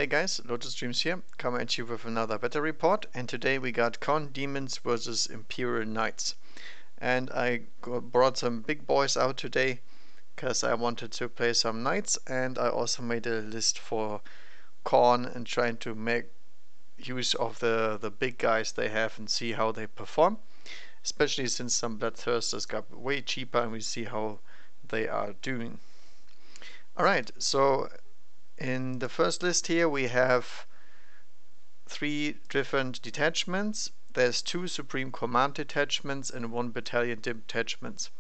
Hey guys, Lotus Dreams here, coming at you with another beta report, and today we got Khorne Demons versus Imperial Knights. And I brought some big boys out today, because I wanted to play some Knights, and I also made a list for Khorne and trying to make use of the big guys they have and see how they perform. Especially since some Bloodthirsters got way cheaper and we see how they are doing. Alright, so in the first list here we have 3 different detachments. There's 2 Supreme Command detachments and 1 Battalion detachments.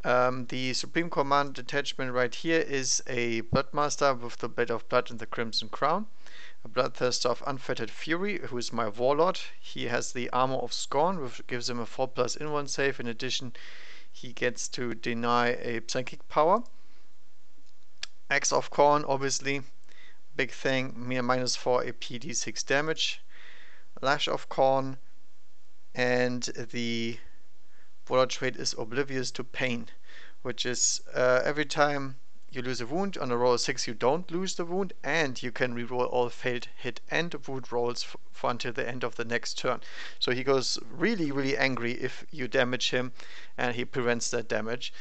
The Supreme Command detachment right here is a Bloodmaster with the Blade of Blood and the Crimson Crown. A Bloodthirster of Unfettered Fury, who is my Warlord. He has the Armor of Scorn, which gives him a 4+ in-1 save. In addition, he gets to deny a Psychic power. Axe of Khorne, obviously. Big thing, -4 AP d6 damage. Lash of Khorne, and the Warlord Trait is Oblivious to Pain, which is every time you lose a wound on a roll of 6 you don't lose the wound, and you can reroll all failed hit and wound rolls for until the end of the next turn. So he goes really angry if you damage him, and he prevents that damage.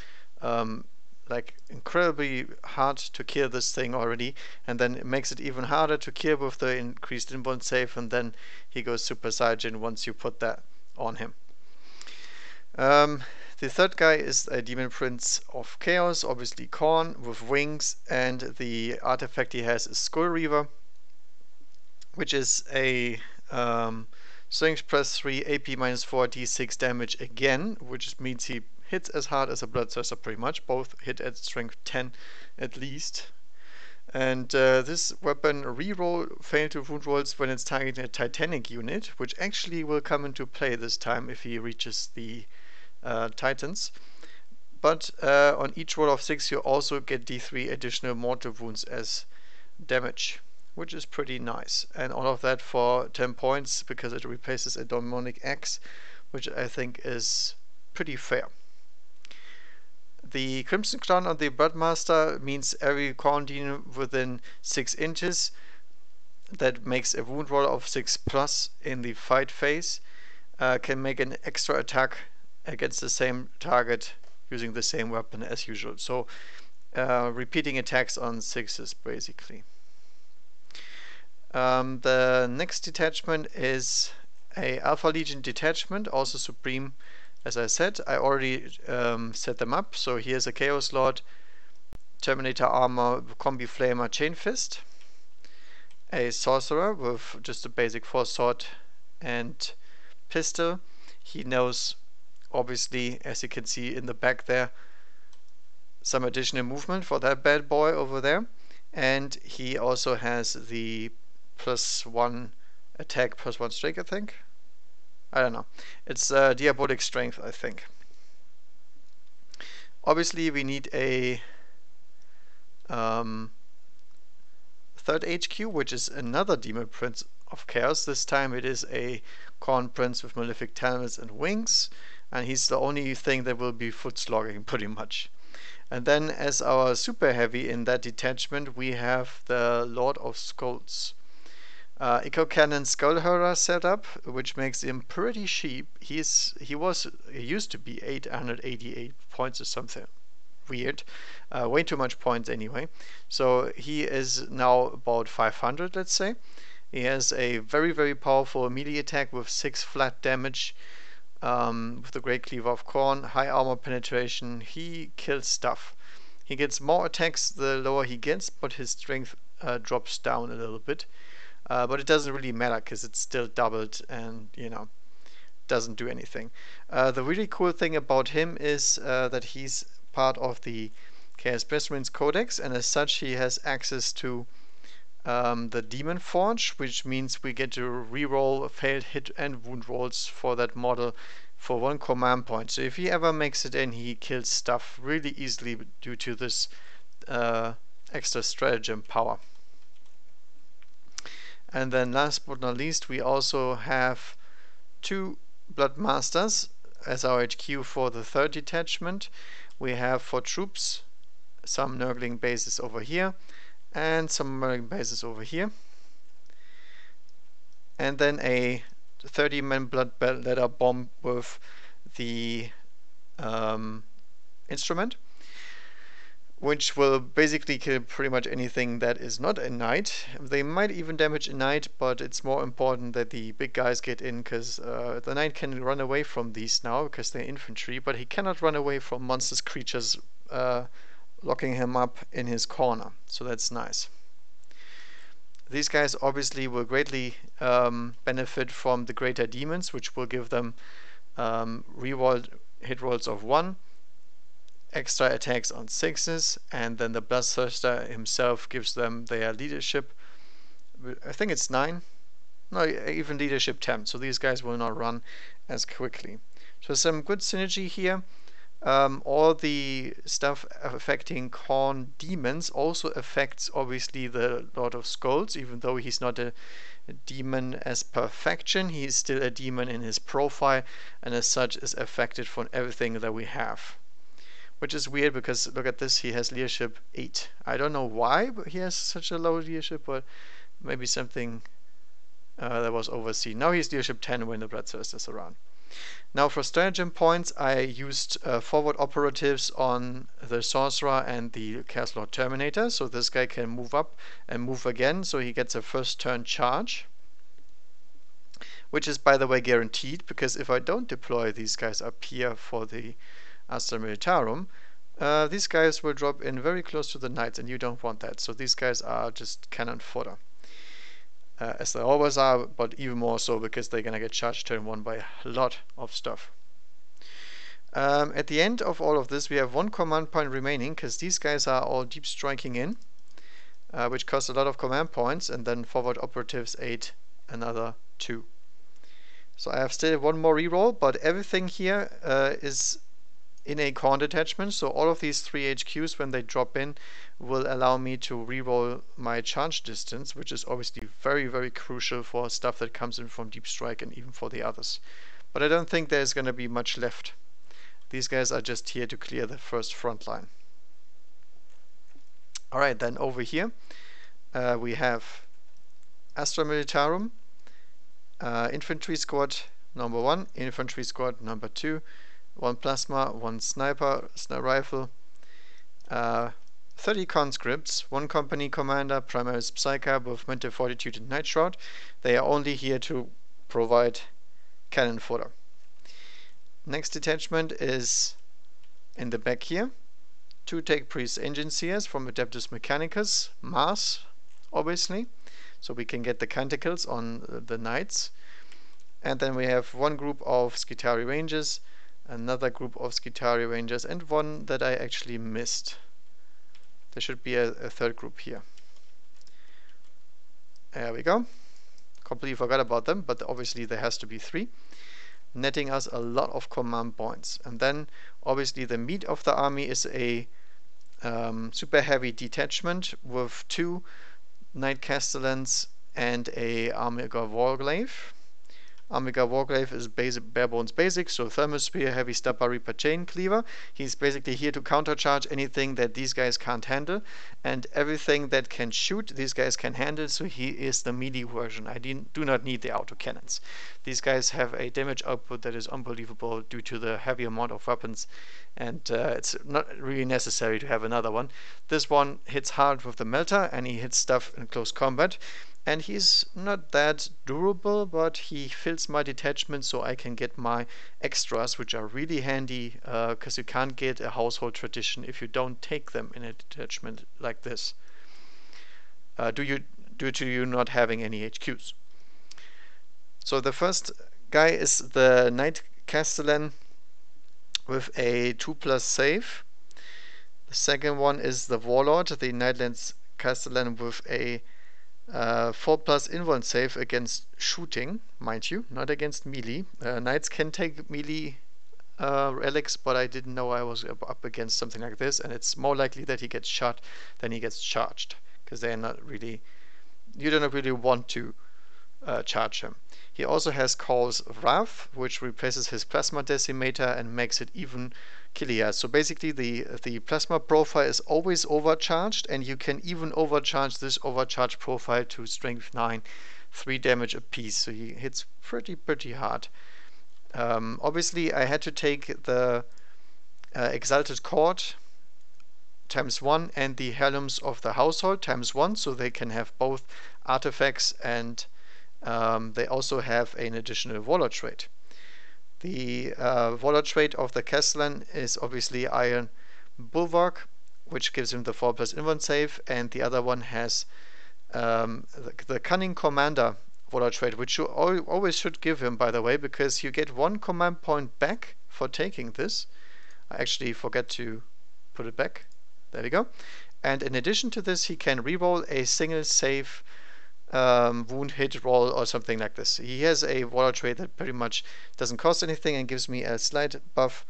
Like incredibly hard to kill this thing already, and then it makes it even harder to kill with the increased in-1 save, and then he goes Super Saiyan once you put that on him. The third guy is a Demon Prince of Chaos, obviously Khorne, with wings, and the artifact he has is Skull Reaver, which is a Strength +3, AP -4, d6 damage again, which means he hits as hard as a Bloodthirster pretty much. Both hit at strength 10 at least. And this weapon reroll fail to wound rolls when it's targeting a Titanic unit, which actually will come into play this time if he reaches the Titans. But on each roll of 6 you also get d3 additional mortal wounds as damage, which is pretty nice. And all of that for 10 points because it replaces a Demonic Axe, which I think is pretty fair. The Crimson Crown on the Bloodmaster means every Khorne demon within 6 inches that makes a wound roll of 6+ in the fight phase can make an extra attack against the same target using the same weapon as usual. So repeating attacks on 6s basically. The next detachment is a Alpha Legion detachment, also Supreme. As I said, I already set them up. So here's a Chaos Lord, Terminator Armor, Combi Flamer, Chain Fist. A Sorcerer with just a basic 4 sword and pistol. He knows, obviously, as you can see in the back there, some additional movement for that bad boy over there. And he also has the +1 attack, +1 strike, I think. I don't know. It's Diabolic Strength, I think. Obviously, we need a third HQ, which is another Demon Prince of Chaos. This time it is a Khorne Prince with Malefic Talons and Wings, and he's the only thing that will be foot slogging pretty much. And then as our super heavy in that detachment, we have the Lord of Skulls. Echo Cannon Skullhurler setup, which makes him pretty cheap. He used to be 888 points or something weird, way too much points anyway. So he is now about 500, let's say. He has a very powerful melee attack with 6 flat damage, with the Great Cleaver of Khorne, high armor penetration. He kills stuff. He gets more attacks the lower he gets, but his strength drops down a little bit. But it doesn't really matter because it's still doubled and, you know, doesn't do anything. The really cool thing about him is that he's part of the Chaos Marines Codex, and as such he has access to the Demon Forge, which means we get to reroll failed hit and wound rolls for that model for 1 command point. So if he ever makes it in, he kills stuff really easily due to this extra stratagem power. And then last but not least, we also have 2 Bloodmasters as our HQ for the third detachment. We have for troops some Nurgling bases over here and some Nurgling bases over here. and then a 30-man blood letter bomb with the instrument, which will basically kill pretty much anything that is not a knight. They might even damage a knight, but it's more important that the big guys get in, because the knight can run away from these now because they're infantry, but he cannot run away from monstrous creatures locking him up in his corner, so that's nice. These guys obviously will greatly benefit from the greater demons, which will give them reroll hit rolls of 1, extra attacks on 6s, and then the Bloodthirster himself gives them their leadership. I think it's 9. No, even leadership 10. So these guys will not run as quickly. So some good synergy here. All the stuff affecting Khorne demons also affects obviously the Lord of Skulls, even though he's not a demon as perfection. He's still a demon in his profile, and as such is affected from everything that we have. Which is weird because look at this, he has leadership 8. I don't know why, but he has such a low leadership, but maybe something that was overseen. Now he's leadership 10 when the Bloodthirst is around. Now for stratagem points, I used forward operatives on the Sorcerer and the Chaos Lord Terminator, so this guy can move up and move again, so he gets a first turn charge. Which is, by the way, guaranteed, because if I don't deploy these guys up here for the Astra Militarum, these guys will drop in very close to the knights, and you don't want that. So these guys are just cannon fodder. As they always are, but even more so because they're gonna get charged turn 1 by a lot of stuff. At the end of all of this, we have 1 command point remaining, because these guys are all deep striking in, which costs a lot of command points, and then forward operatives 8, another 2. So I have still 1 more reroll, but everything here is in a Khorne detachment, so all of these 3 HQs, when they drop in, will allow me to reroll my charge distance, which is obviously very, very crucial for stuff that comes in from Deep Strike and even for the others. But I don't think there's going to be much left. These guys are just here to clear the first front line. Alright, then over here we have Astra Militarum, Infantry Squad number 1, Infantry Squad number 2, 1 plasma, 1 sniper rifle, 30 conscripts, 1 company commander, primary Psyker with mental fortitude and night shroud. They are only here to provide cannon fodder. Next detachment is in the back here. 2 Tech Priest Engineers from Adeptus Mechanicus, Mars, obviously, so we can get the canticles on the knights. And then we have 1 group of Skitarii Rangers, another group of Skitarii Rangers, and 1 that I actually missed. There should be a 3rd group here. There we go. Completely forgot about them, but obviously there has to be 3. Netting us a lot of command points. And then obviously the meat of the army is a super heavy detachment with 2 Knight Castellans and a Armiger Warglaive. Armiger Warglaive is bare bones basic, so Thermal Spear, Heavy Stubber, Reaper, Chain Cleaver. He's basically here to countercharge anything that these guys can't handle, and everything that can shoot, these guys can handle, so he is the melee version. I do not need the autocannons. These guys have a damage output that is unbelievable due to the heavy amount of weapons, and it's not really necessary to have another one. This one hits hard with the melter, and he hits stuff in close combat. And he's not that durable, but he fills my detachment so I can get my extras, which are really handy, because you can't get a household tradition if you don't take them in a detachment like this, due to you not having any HQs. So the first guy is the Knight Castellan with a 2+ save. The second one is the Warlord, the Knightlands Castellan with a 4+ invuln save against shooting, mind you, not against melee. Knights can take melee relics, but I didn't know I was up against something like this, and it's more likely that he gets shot than he gets charged, because they're not really, you don't really want to charge him. He also has Call's Wrath, which replaces his Plasma Decimator and makes it even killier. So basically the Plasma profile is always overcharged, and you can even overcharge this overcharge profile to strength 9 3 damage apiece, so he hits pretty hard. Obviously, I had to take the Exalted Court ×1 and the Heirlooms of the Household ×1, so they can have both artifacts, and they also have an additional Warlord trait. The Warlord trait of the Castellan is obviously Iron Bulwark, which gives him the 4+ invuln save, and the other one has the Cunning Commander Warlord trait, which you always should give him, by the way, because you get 1 command point back for taking this. I actually forget to put it back. There we go. And in addition to this, he can reroll a single save wound hit roll or something like this. He has a Warlord trait that pretty much doesn't cost anything and gives me a slight buff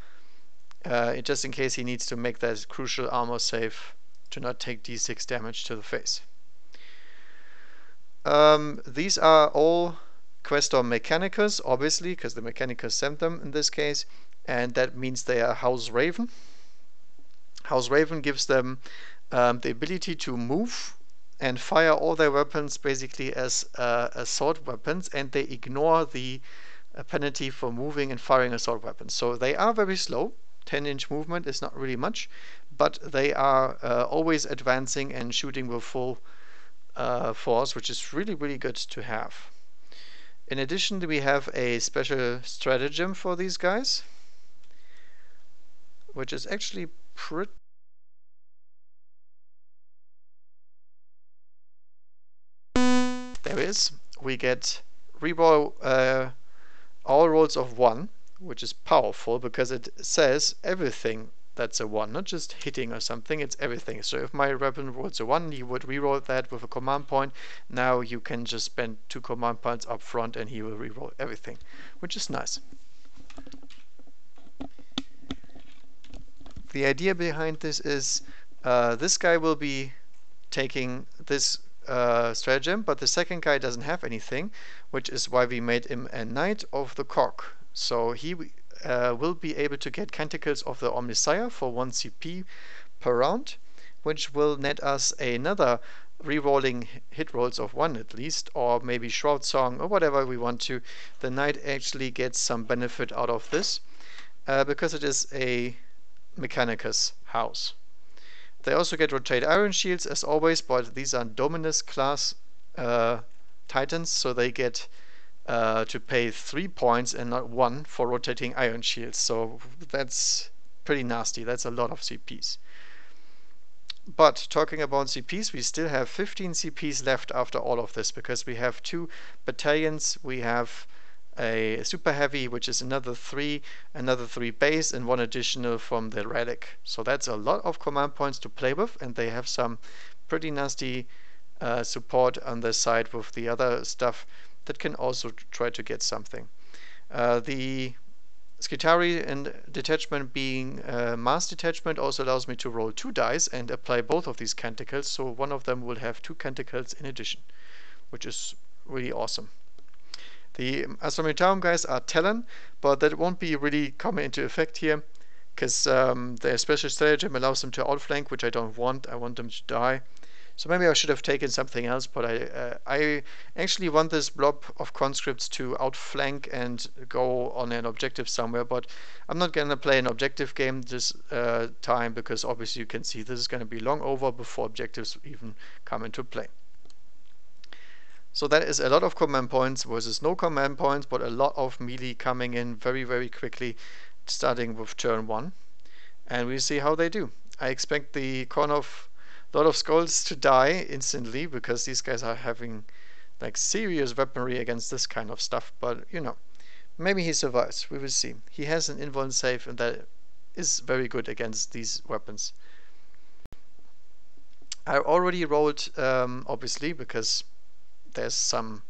just in case he needs to make that crucial armor save to not take d6 damage to the face. These are all Questor Mechanicus, obviously, because the Mechanicus sent them in this case, and that means they are House Raven. House Raven gives them the ability to move and fire all their weapons basically as assault weapons, and they ignore the penalty for moving and firing assault weapons. So they are very slow. 10-inch movement is not really much, but they are always advancing and shooting with full force, which is really good to have. In addition, we have a special stratagem for these guys, which is actually pretty... There is. We get reroll all rolls of 1, which is powerful because it says everything that's a 1, not just hitting or something, it's everything. So if my weapon rolls a 1, he would reroll that with a command point. Now you can just spend 2 command points up front and he will reroll everything, which is nice. The idea behind this is this guy will be taking this stratagem, but the second guy doesn't have anything, which is why we made him a Knight of the Cock. So he will be able to get Canticles of the Omnissiah for 1 CP per round, which will net us another rerolling hit rolls of 1 at least, or maybe Shroud Song or whatever we want to. The Knight actually gets some benefit out of this because it is a Mechanicus house. They also get Rotate Iron Shields as always, but these are Dominus class Titans, so they get to pay 3 points and not 1 for rotating Iron Shields. So that's pretty nasty. That's a lot of CPs. But talking about CPs, we still have 15 CPs left after all of this, because we have 2 battalions. We have a super heavy, which is another 3 base, and 1 additional from the relic. So that's a lot of command points to play with, and they have some pretty nasty support on their side with the other stuff that can also try to get something. The Skitarii and detachment being mass detachment also allows me to roll 2 dice and apply both of these canticles, so one of them will have 2 canticles in addition, which is really awesome. The Astronomitarum guys are Talon, but that won't be really coming into effect here, because their special stratagem allows them to outflank, which I don't want. I want them to die. So maybe I should have taken something else, but I actually want this blob of conscripts to outflank and go on an objective somewhere, but I'm not going to play an objective game this time, because obviously you can see this is going to be long over before objectives even come into play. So that is a lot of command points versus no command points, but a lot of melee coming in very quickly, starting with turn 1. And we'll see how they do. I expect the Khorne of Lord of Skulls to die instantly, because these guys are having like serious weaponry against this kind of stuff, but you know, maybe he survives. We will see. He has an invuln save, and that is very good against these weapons. I already rolled, obviously, because there's some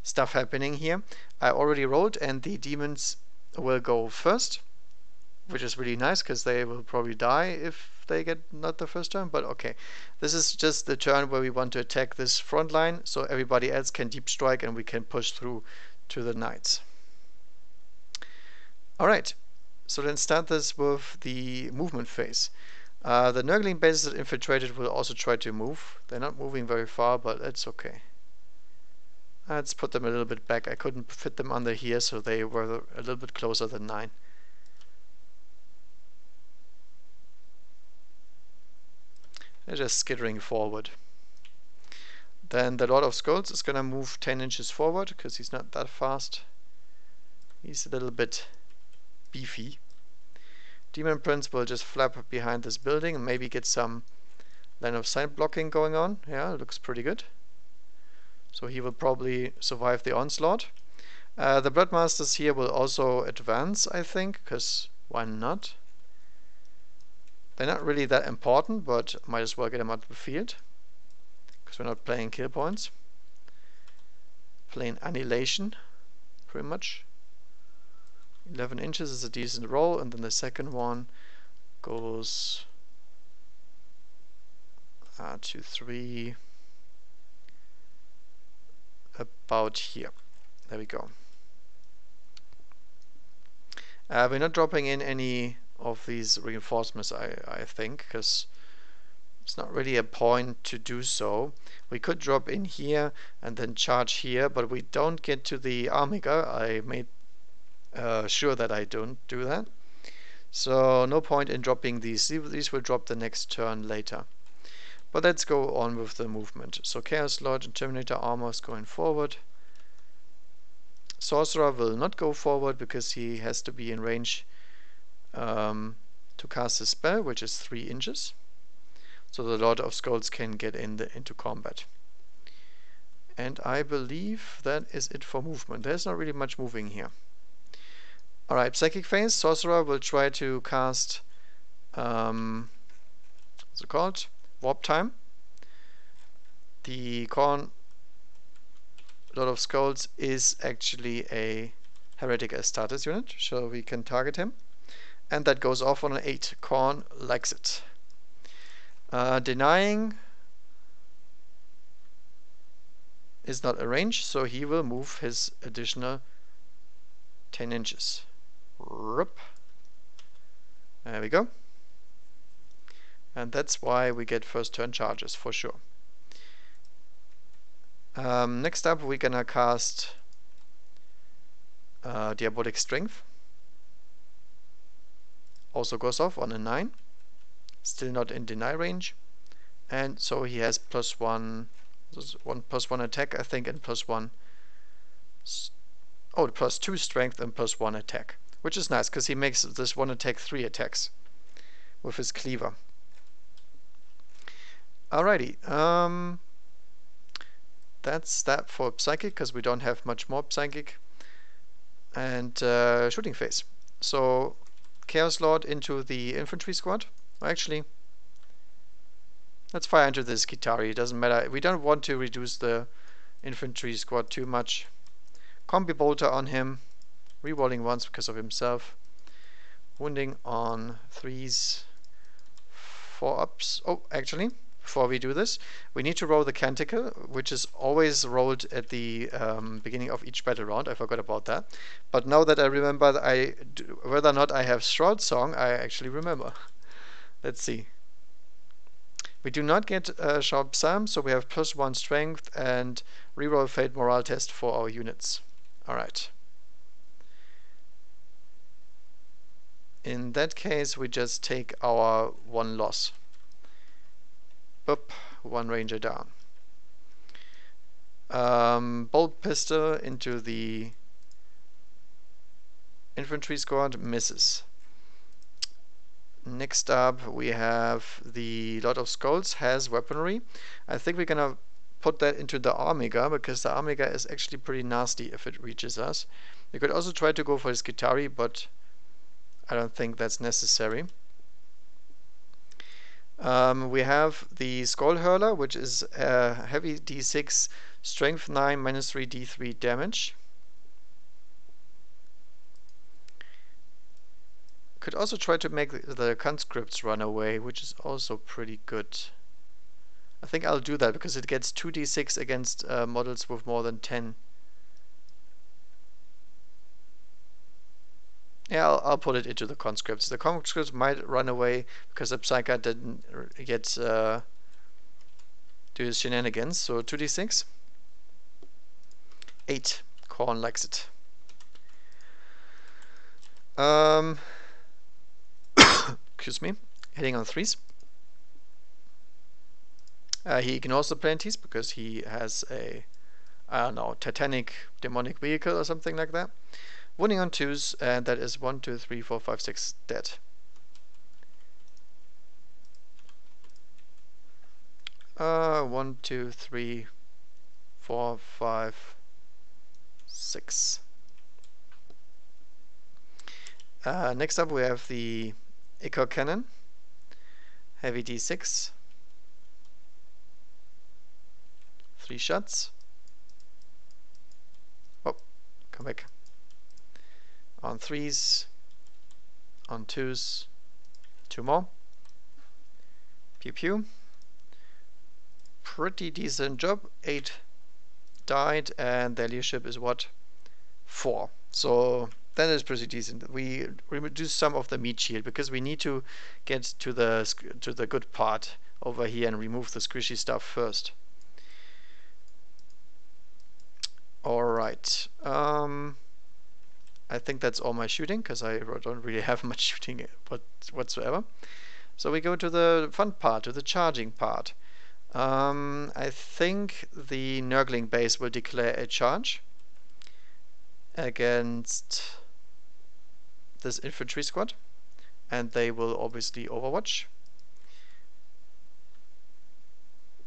stuff happening here. I already rolled, and the demons will go first, which is really nice, because they will probably die if they get not the first turn, but okay. This is just the turn where we want to attack this front line, so everybody else can deep strike and we can push through to the knights. Alright, so then start this with the movement phase. The Nurgling bases that infiltrated will also try to move. They're not moving very far, but it's okay. Let's put them a little bit back. I couldn't fit them under here, so they were a little bit closer than 9. They're just skittering forward. Then the Lord of Skulls is gonna move 10 inches forward because he's not that fast. He's a little bit beefy. Demon Prince will just flap behind this building and maybe get some line of sight blocking going on. Yeah, looks pretty good. So he will probably survive the onslaught. The Bloodmasters here will also advance, I think, because why not? They're not really that important, but might as well get them out of the field. Because we're not playing kill points. Playing annihilation, pretty much. 11 inches is a decent roll, and then the second one goes 2, 3, about here. There we go. We're not dropping in any of these reinforcements, I think, because it's not really a point to do so. We could drop in here and then charge here, but we don't get to the Armiger. I made sure that I don't do that. So no point in dropping these. These will drop the next turn later. But let's go on with the movement. So Chaos Lord and Terminator Armor is going forward. Sorcerer will not go forward because he has to be in range to cast a spell, which is 3 inches. So the Lord of Skulls can get into combat. And I believe that is it for movement. There's not really much moving here. Alright, Psychic Phase. Sorcerer will try to cast what's it called? Warp Time. The Khorne Lord of Skulls is actually a Heretic Astartes unit, so we can target him. And that goes off on an 8. Khorne likes it. Denying is not a range, so he will move his additional 10 inches. There we go. And that's why we get first turn charges, for sure. Next up, we're gonna cast Diabolic Strength. Also goes off on a 9. Still not in deny range. And so he has +1, +1 attack, I think, and +1. Oh, +2 strength and +1 attack. Which is nice, because he makes this 1 attack 3 attacks with his cleaver. Alrighty. That's that for Psychic, because we don't have much more Psychic. And Shooting Phase. So Chaos Lord into the infantry squad. Actually, let's fire into this Skitarii. It doesn't matter. We don't want to reduce the infantry squad too much. Combi Bolter on him. Rerolling once because of himself. Wounding on 3s. 4 ups. Oh, actually, before we do this, we need to roll the Canticle, which is always rolled at the beginning of each battle round. I forgot about that. But now that I remember whether or not I have Shroud Song, I actually remember. Let's see. We do not get Sharp Psalm, so we have +1 strength and reroll Fate Morale test for our units. Alright. In that case, we just take our 1 loss. Boop, 1 ranger down. Bolt Pistol into the infantry squad, misses. Next up, we have the Lord of Skulls has weaponry. I think we're gonna put that into the Armiger, because the Armiger is actually pretty nasty if it reaches us. We could also try to go for his Skitarii, but I don't think that's necessary. We have the Skull Hurler, which is a heavy D6, strength 9, -3 D3 damage. Could also try to make the conscripts run away, which is also pretty good. I think I'll do that because it gets 2d6 against models with more than 10. Yeah, I'll put it into the conscripts. The conscripts might run away because the Psyker didn't get do his shenanigans. So 2d6. 8. Khorne likes it. Um, excuse me. Hitting on 3s. He ignores the planeties because he has a, I don't know, Titanic demonic vehicle or something like that. Wounding on 2s, and that is 1, 2, 3, 4, 5, 6 dead. 1, 2, 3, 4, 5, 6. Next up we have the Echo Cannon. Heavy D6. 3 shots. Oh, come back. On 3s. On 2s. 2 more. Pew pew. Pretty decent job. 8 died, and their leadership is what? 4. So that is pretty decent. We reduce some of the meat shield because we need to get to the good part over here and remove the squishy stuff first. Alright. I think that's all my shooting because I don't really have much shooting whatsoever. So we go to the fun part, to the charging part. I think the Nurgling base will declare a charge against this infantry squad, and they will obviously overwatch.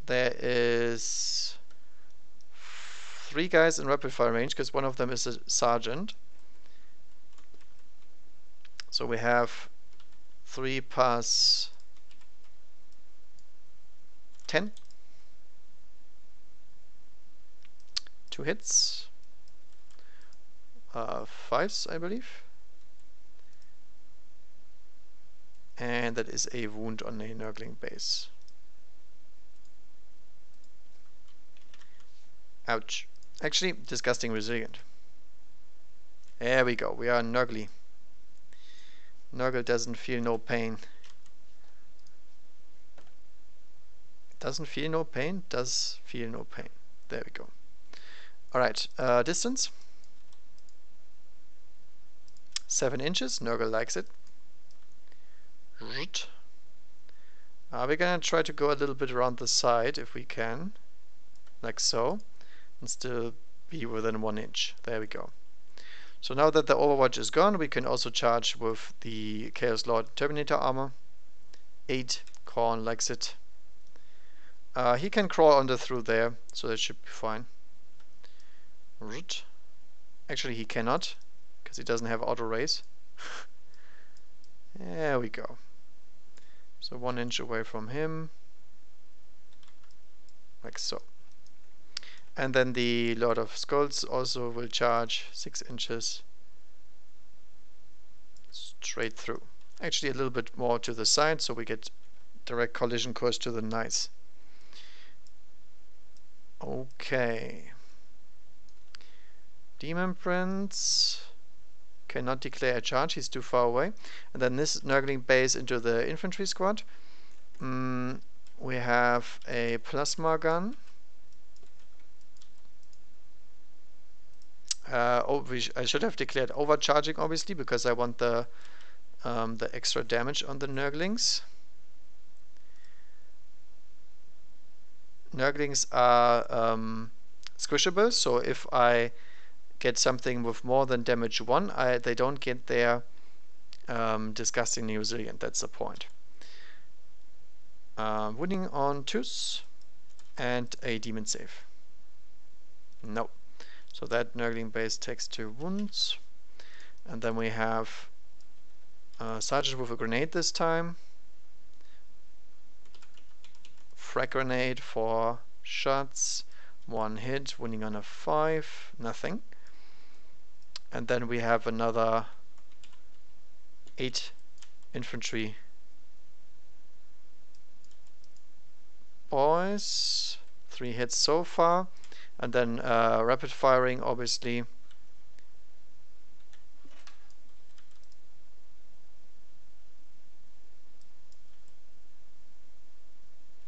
There is 3 guys in rapid fire range because one of them is a sergeant. So we have 3 plus 10. 2 hits. 5s, I believe. And that is a wound on a Nurgling base. Ouch. Actually, disgusting resilient. There we go. We are Nurgly. Nurgle doesn't feel no pain. Doesn't feel no pain? Does feel no pain. There we go. Alright, distance. 7 inches. Nurgle likes it. We're gonna try to go a little bit around the side if we can. Like so. And still be within 1 inch. There we go. So now that the overwatch is gone, we can also charge with the Chaos Lord Terminator armor. 8. Khorne likes it. He can crawl under through there, so that should be fine. Actually, he cannot, because he doesn't have auto raise. There we go. So 1 inch away from him. Like so. And then the Lord of Skulls also will charge 6 inches straight through. Actually a little bit more to the side, so we get direct collision course to the knights. Okay. Demon Prince cannot declare a charge, he's too far away. And then this Nurgling base into the infantry squad. We have a plasma gun. I should have declared overcharging, obviously, because I want the extra damage on the Nurglings. Nurglings are squishable, so if I get something with more than damage 1, they don't get their disgustingly resilient. That's the point. Wounding on 2s and a demon save. No. So that Nurgling base takes 2 wounds. And then we have Sergeant with a grenade this time. Frag grenade, 4 shots. 1 hit, wounding on a 5. Nothing. And then we have another 8 infantry boys. 3 hits so far. And then rapid firing, obviously.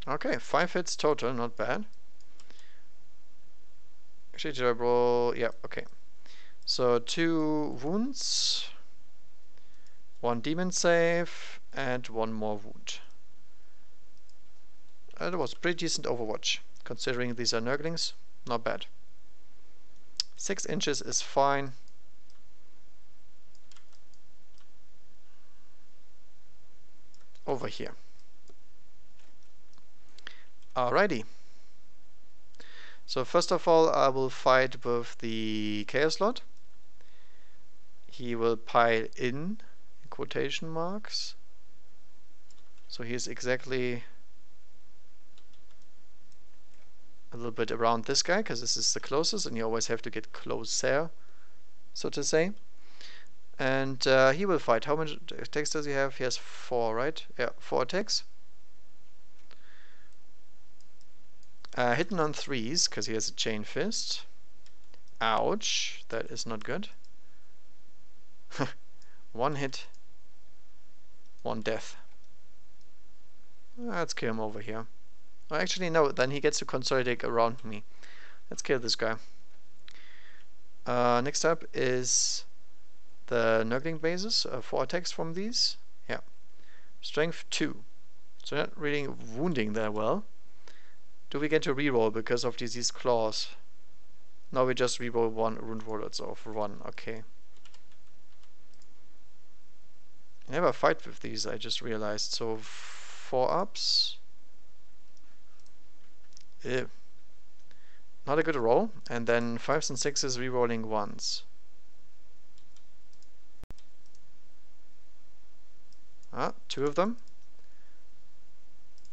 Okay, 5 hits total, not bad. Actually, did I roll? Yeah, okay. So 2 wounds, 1 demon save, and 1 more wound. That was pretty decent Overwatch, considering these are Nurglings. Not bad. 6 inches is fine. Over here. Alrighty. So first of all, I will fight with the Chaos Lord. He will pile in quotation marks. So he's exactly a little bit around this guy, because this is the closest, and you always have to get closer, so to say. And he will fight. How much attacks does he have? He has 4, right? Yeah, 4 attacks. Hitting on 3s, because he has a chain fist. Ouch, that is not good. 1 hit, 1 death. Let's kill him over here. Oh, actually, no, then he gets to consolidate around me. Let's kill this guy. Next up is the Nurgling bases. 4 attacks from these. Yeah. Strength 2. So not really wounding that well. Do we get to reroll because of these claws? No, we just reroll 1 rune warlords of 1. Okay. I never fight with these, I just realized. So 4 ups. Ew. Not a good roll. And then 5s and 6s rerolling 1s. Ah, 2 of them.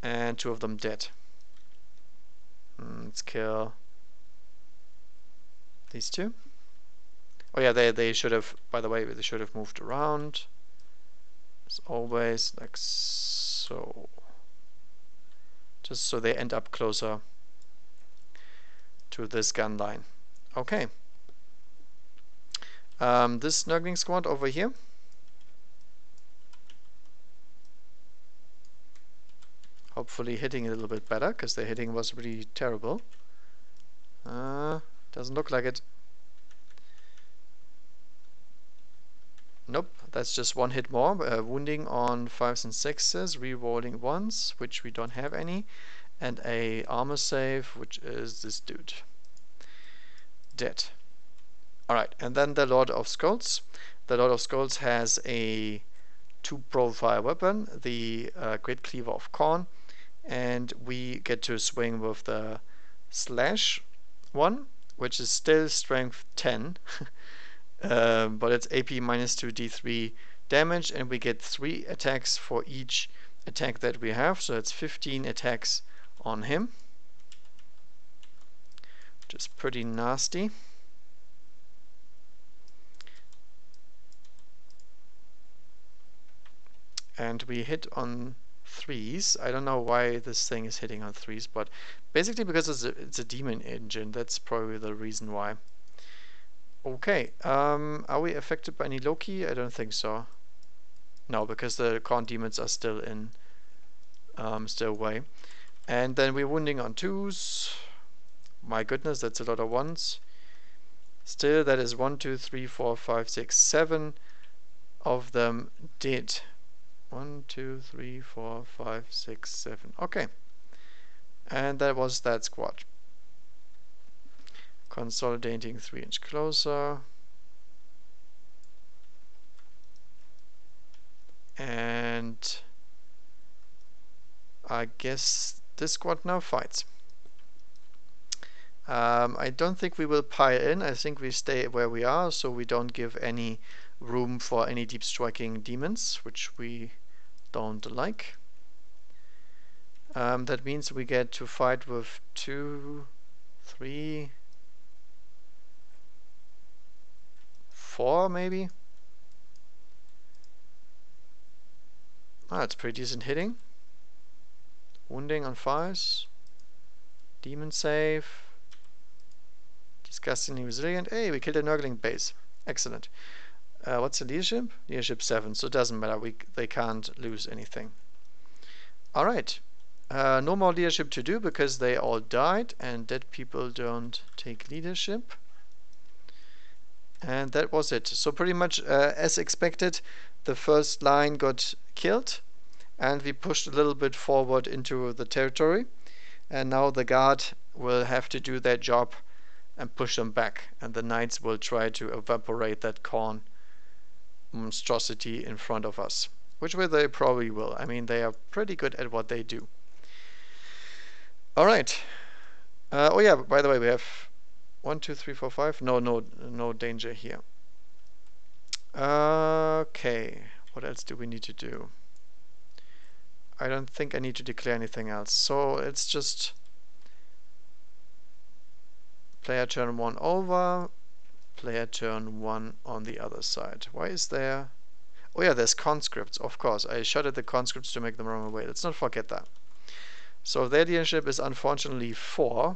And 2 of them dead. Let's kill these 2. Oh yeah, they should have, by the way, they should have moved around. As always, like so. Just so they end up closer to this gun line. Okay. This Nurgling squad over here. Hopefully hitting a little bit better, because their hitting was really terrible. Doesn't look like it. Nope, that's just 1 hit more. Wounding on 5s and 6s, rerolling 1s, which we don't have any. And a armor save, which is this dude. Dead. Alright, and then the Lord of Skulls. The Lord of Skulls has a 2-profile weapon, the Great Cleaver of Khorne. And we get to swing with the slash one, which is still strength 10, but it's AP minus 2 d3 damage, and we get 3 attacks for each attack that we have, so it's 15 attacks on him, which is pretty nasty. And we hit on 3s. I don't know why this thing is hitting on 3s, but basically because it's a demon engine. That's probably the reason why. Okay, are we affected by any Loki? I don't think so. No, because the Khorne demons are still in, still away. And then we're wounding on 2s. My goodness, that's a lot of 1s. Still, that is 1, 2, 3, 4, 5, 6, 7 of them dead. 1, 2, 3, 4, 5, 6, 7. Okay. And that was that squad. Consolidating 3 inch closer. And I guess this squad now fights. I don't think we will pile in. I think we stay where we are, so we don't give any room for any deep striking demons, which we don't like. That means we get to fight with 2, 3, 4 maybe. Ah, it's pretty decent hitting. Wounding on 5s. Demon save. Disgustingly resilient. Hey, we killed a Nurgling base. Excellent. What's the leadership? Leadership 7, so it doesn't matter. They can't lose anything. Alright. No more leadership to do because they all died, and dead people don't take leadership. And that was it. So pretty much as expected, the first line got killed, and we pushed a little bit forward into the territory. And now the guard will have to do their job and push them back, and the knights will try to evaporate that Khorne monstrosity in front of us, which way they probably will. I mean, they are pretty good at what they do. All right. Oh yeah, by the way, we have 1, 2, 3, 4, 5. No danger here. Okay. What else do we need to do? I don't think I need to declare anything else. So it's just player turn 1 over, player turn 1 on the other side. Why is there... Oh yeah, there's conscripts, of course. I shot at the conscripts to make them run away. Let's not forget that. So their leadership is unfortunately 4,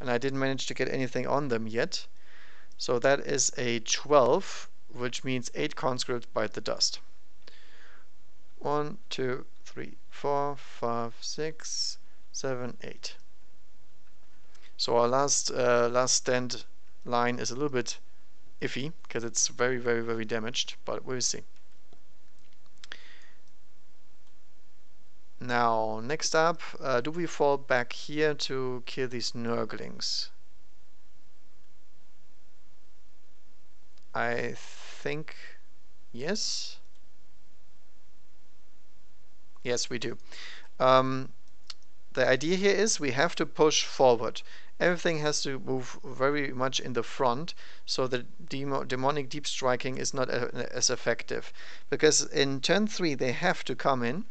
and I didn't manage to get anything on them yet. So that is a 12, which means 8 conscripts bite the dust. 1, 2, 3, 4, 5, 6, 7, 8. So our last stand line is a little bit iffy because it's very, very, very damaged, but we'll see. Now, next up, do we fall back here to kill these Nurglings? I think yes. Yes, we do. The idea here is we have to push forward. Everything has to move very much in the front, so the demonic deep striking is not as effective. Because in turn 3 they have to come in,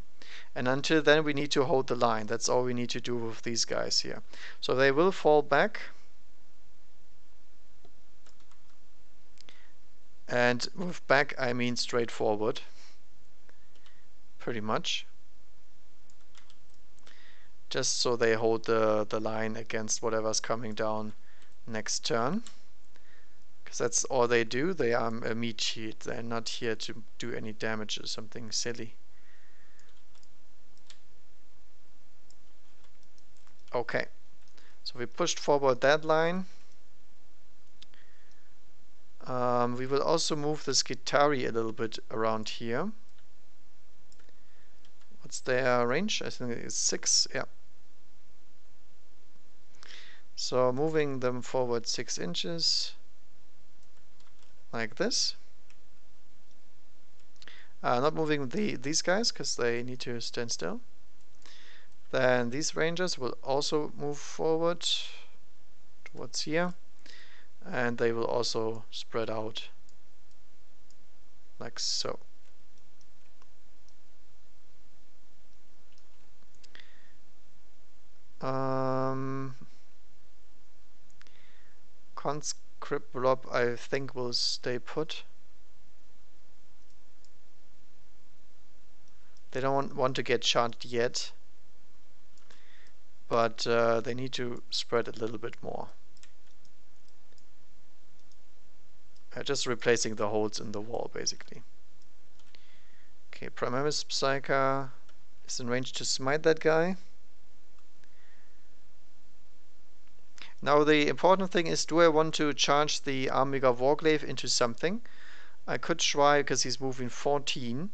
and until then we need to hold the line. That's all we need to do with these guys here. So they will fall back. And with back I mean straight forward. Pretty much. Just so they hold the line against whatever's coming down next turn. Because that's all they do. They are a meat shield. They're not here to do any damage or something silly. Okay. So we pushed forward that line. We will also move the Skitarii a little bit around here. What's their range? I think it's 6. Yeah. So moving them forward 6 inches, like this. Not moving these guys, because they need to stand still. Then these rangers will also move forward towards here. And they will also spread out, like so. Conscript blob I think will stay put. They don't want to get charged yet, but they need to spread a little bit more. Just replacing the holes in the wall basically. Okay, Primaris Psyker is in range to smite that guy. Now the important thing is, do I want to charge the Amiga Warglaive into something? I could try, because he's moving 14,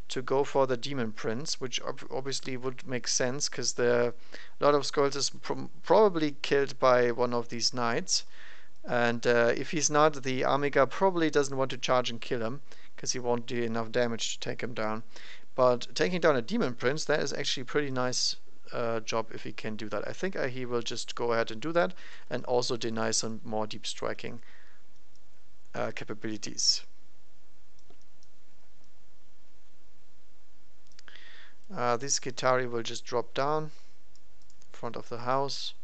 to go for the Demon Prince, which obviously would make sense, because a lot of skulls is probably killed by one of these knights. And if he's not, the Amiga probably doesn't want to charge and kill him, because he won't do enough damage to take him down. But taking down a Demon Prince, that is actually pretty nice job if he can do that. I think he will just go ahead and do that, and also deny some more deep striking capabilities. This Skitarii will just drop down in front of the house,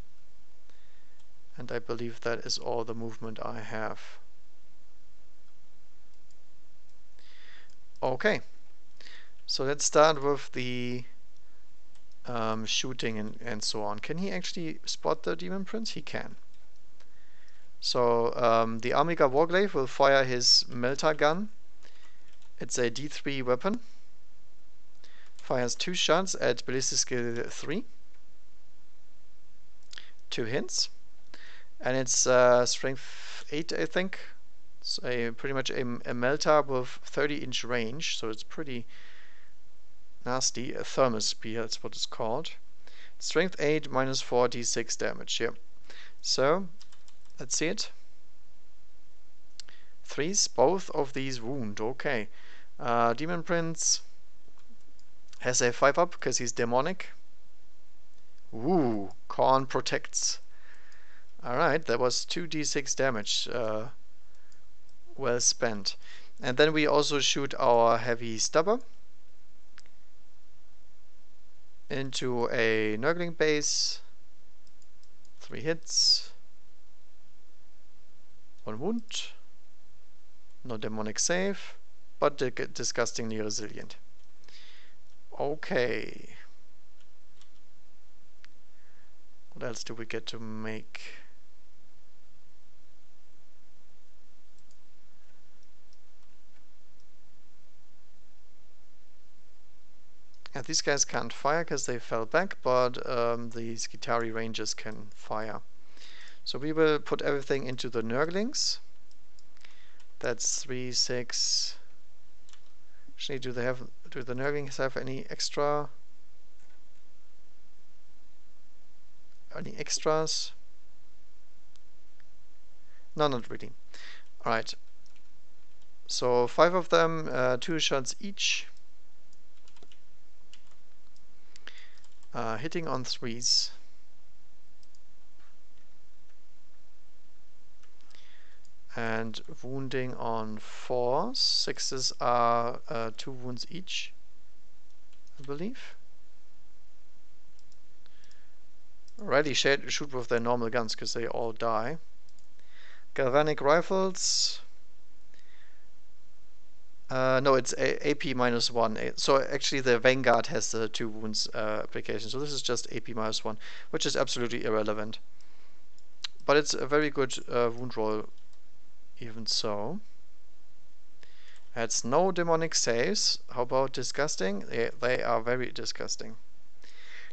and I believe that is all the movement I have. Okay, so let's start with the shooting and so on. Can he actually spot the Demon Prince? He can. So the Amiga Warglaive will fire his Melta gun. It's a D3 weapon. Fires 2 shots at ballistic skill 3. 2 hits. And it's strength 8, I think. It's pretty much a melter with 30-inch range, so it's pretty nasty. A thermal spear, that's what it's called. Strength 8 minus 4 d6 damage, yeah. So, let's see it. 3s, both of these wound, okay. Demon Prince has a 5-up because he's demonic. Ooh, Khorne protects. Alright, that was 2d6 damage. Well spent. And then we also shoot our heavy stubber into a Nurgling base. 3 hits. 1 wound. No demonic save, but disgustingly resilient. Okay. What else do we get to make? Yeah, these guys can't fire because they fell back, but the Skitarii Rangers can fire. So we will put everything into the Nurglings. That's 3, 6. Actually, do the Nurglings have any extras? No, not really. Alright. So 5 of them, 2 shots each. Hitting on 3s. And wounding on 4s. 6s are 2 wounds each, I believe. Already shoot with their normal guns because they all die. Galvanic rifles. No, it's AP minus 1. So actually the Vanguard has the 2 wounds application. So this is just AP minus 1, which is absolutely irrelevant. But it's a very good wound roll, even so. It's no demonic saves. How about disgusting? They are very disgusting.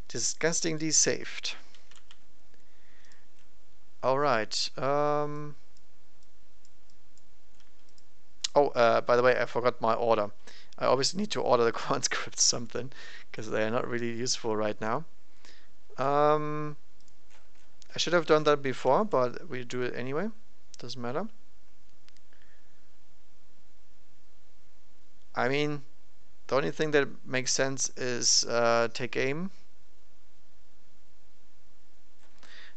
Disgustingly saved. Alright. Oh, by the way, I forgot my order. I obviously need to order the conscripts something, because they are not really useful right now. I should have done that before, but we do it anyway. Doesn't matter. I mean, the only thing that makes sense is take aim.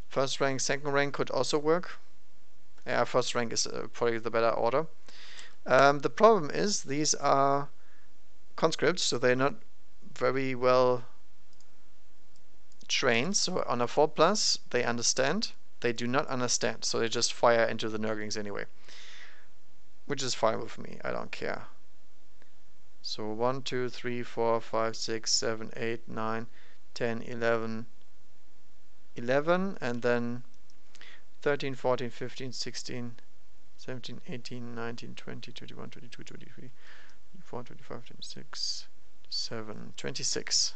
First rank, second rank could also work. Yeah, first rank is probably the better order. The problem is these are conscripts, so they're not very well trained. So on a 4+, they understand. They do not understand, so they just fire into the Nurglings anyway. Which is fine with me, I don't care. So 1, 2, 3, 4, 5, 6, 7, 8, 9, 10, 11, 11, and then 13, 14, 15, 16, 17, 18, 19, 20, 21, 22, 23, 24, 25, 26, 27, 26.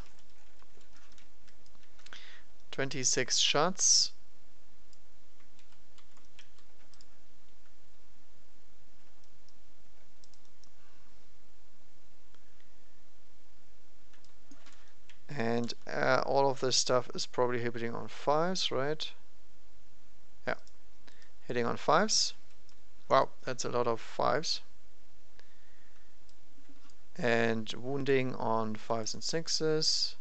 26 shots. And all of this stuff is probably hitting on 5s, right? Yeah, hitting on 5s. Wow, that's a lot of 5s. And wounding on 5s and 6s.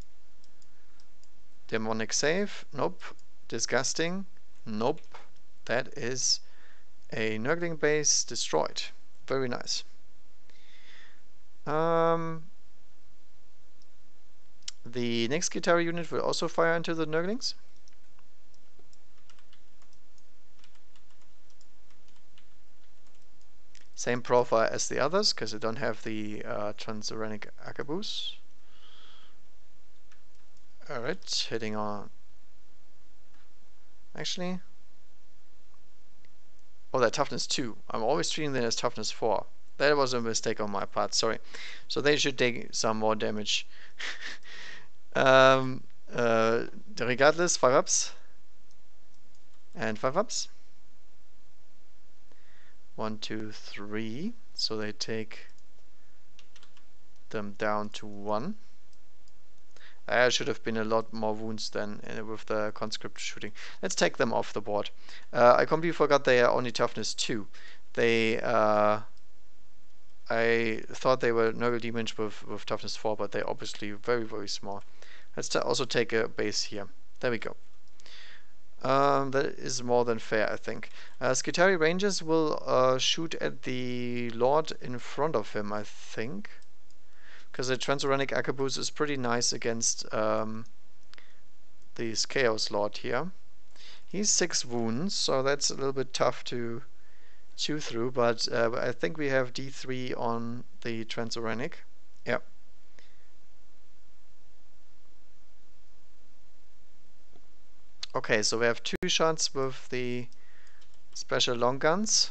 Demonic save. Nope. Disgusting. Nope. That is a Nurgling base destroyed. Very nice. The next Skitarii unit will also fire into the Nurglings. Same profile as the others, because they don't have the Transuranic Arquebus. Alright, hitting on... Actually... Oh, they're toughness 2. I'm always treating them as toughness 4. That was a mistake on my part, sorry. So they should take some more damage. um, Regardless, 5 ups. And 5 ups. 1, 2, 3. So they take them down to 1. I should have been a lot more wounds than with the conscript shooting. Let's take them off the board. I completely forgot they are only toughness 2. They I thought they were Nurgle demons with toughness 4, but they're obviously very, very small. Let's also take a base here. There we go. That is more than fair, I think. Skitarii Rangers will shoot at the Lord in front of him, I think. Because the Transuranic Arquebus is pretty nice against this Chaos Lord here. He's 6 wounds, so that's a little bit tough to chew through, but I think we have D3 on the Transuranic. Yep. Okay, so we have 2 shots with the special long guns.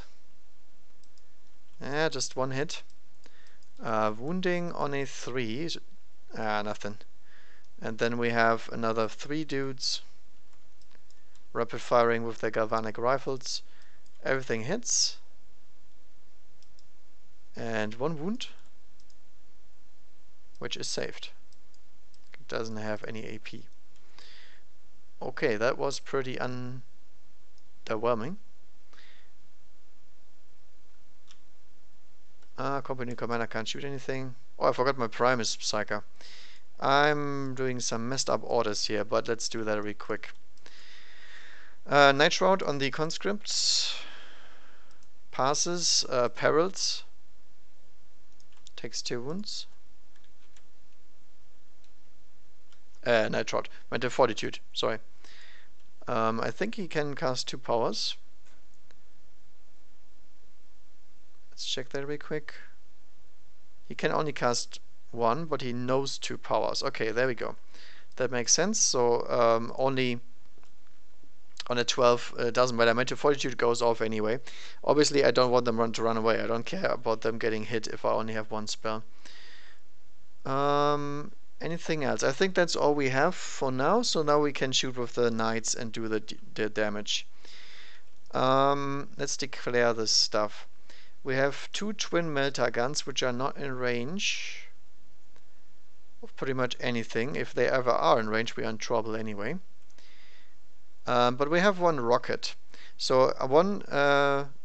Yeah, just 1 hit. Wounding on a 3. Nothing. And then we have another 3 dudes. Rapid firing with their galvanic rifles. Everything hits. And 1 wound. Which is saved. It doesn't have any AP. Okay, that was pretty underwhelming. Company commander can't shoot anything. Oh, I forgot my Primus Psyker. I'm doing some messed up orders here, but let's do that really quick. Night Shroud on the conscripts. Passes. Perils. Takes 2 wounds. Night Shroud. Went to Fortitude. Sorry. I think he can cast 2 powers. Let's check that really quick. He can only cast 1, but he knows 2 powers. Okay, there we go. That makes sense. So only on a 12 doesn't matter. Mental Fortitude goes off anyway. Obviously, I don't want them to run away. I don't care about them getting hit if I only have 1 spell. Anything else? I think that's all we have for now. So now we can shoot with the knights and do the damage. Let's declare this stuff. We have 2 twin melta guns which are not in range of pretty much anything. If they ever are in range, we are in trouble anyway. But we have 1 rocket. So 1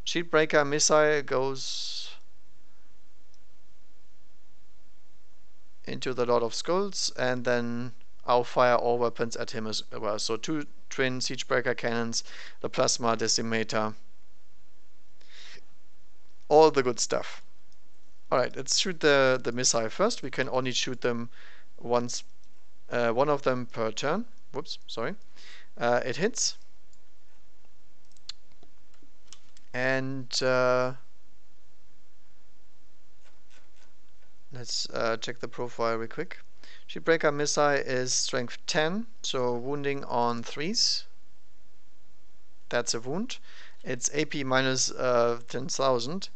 Shieldbreaker missile goes into the Lord of Skulls, and then I'll fire all weapons at him as well. So 2 twin Siegebreaker cannons, the Plasma Decimator, all the good stuff. Alright, let's shoot the missile first. We can only shoot them once, 1 of them per turn. Whoops, sorry. It hits. And let's check the profile real quick. Shieldbreaker missile is strength 10, so wounding on 3s. That's a wound. It's AP minus 10,000.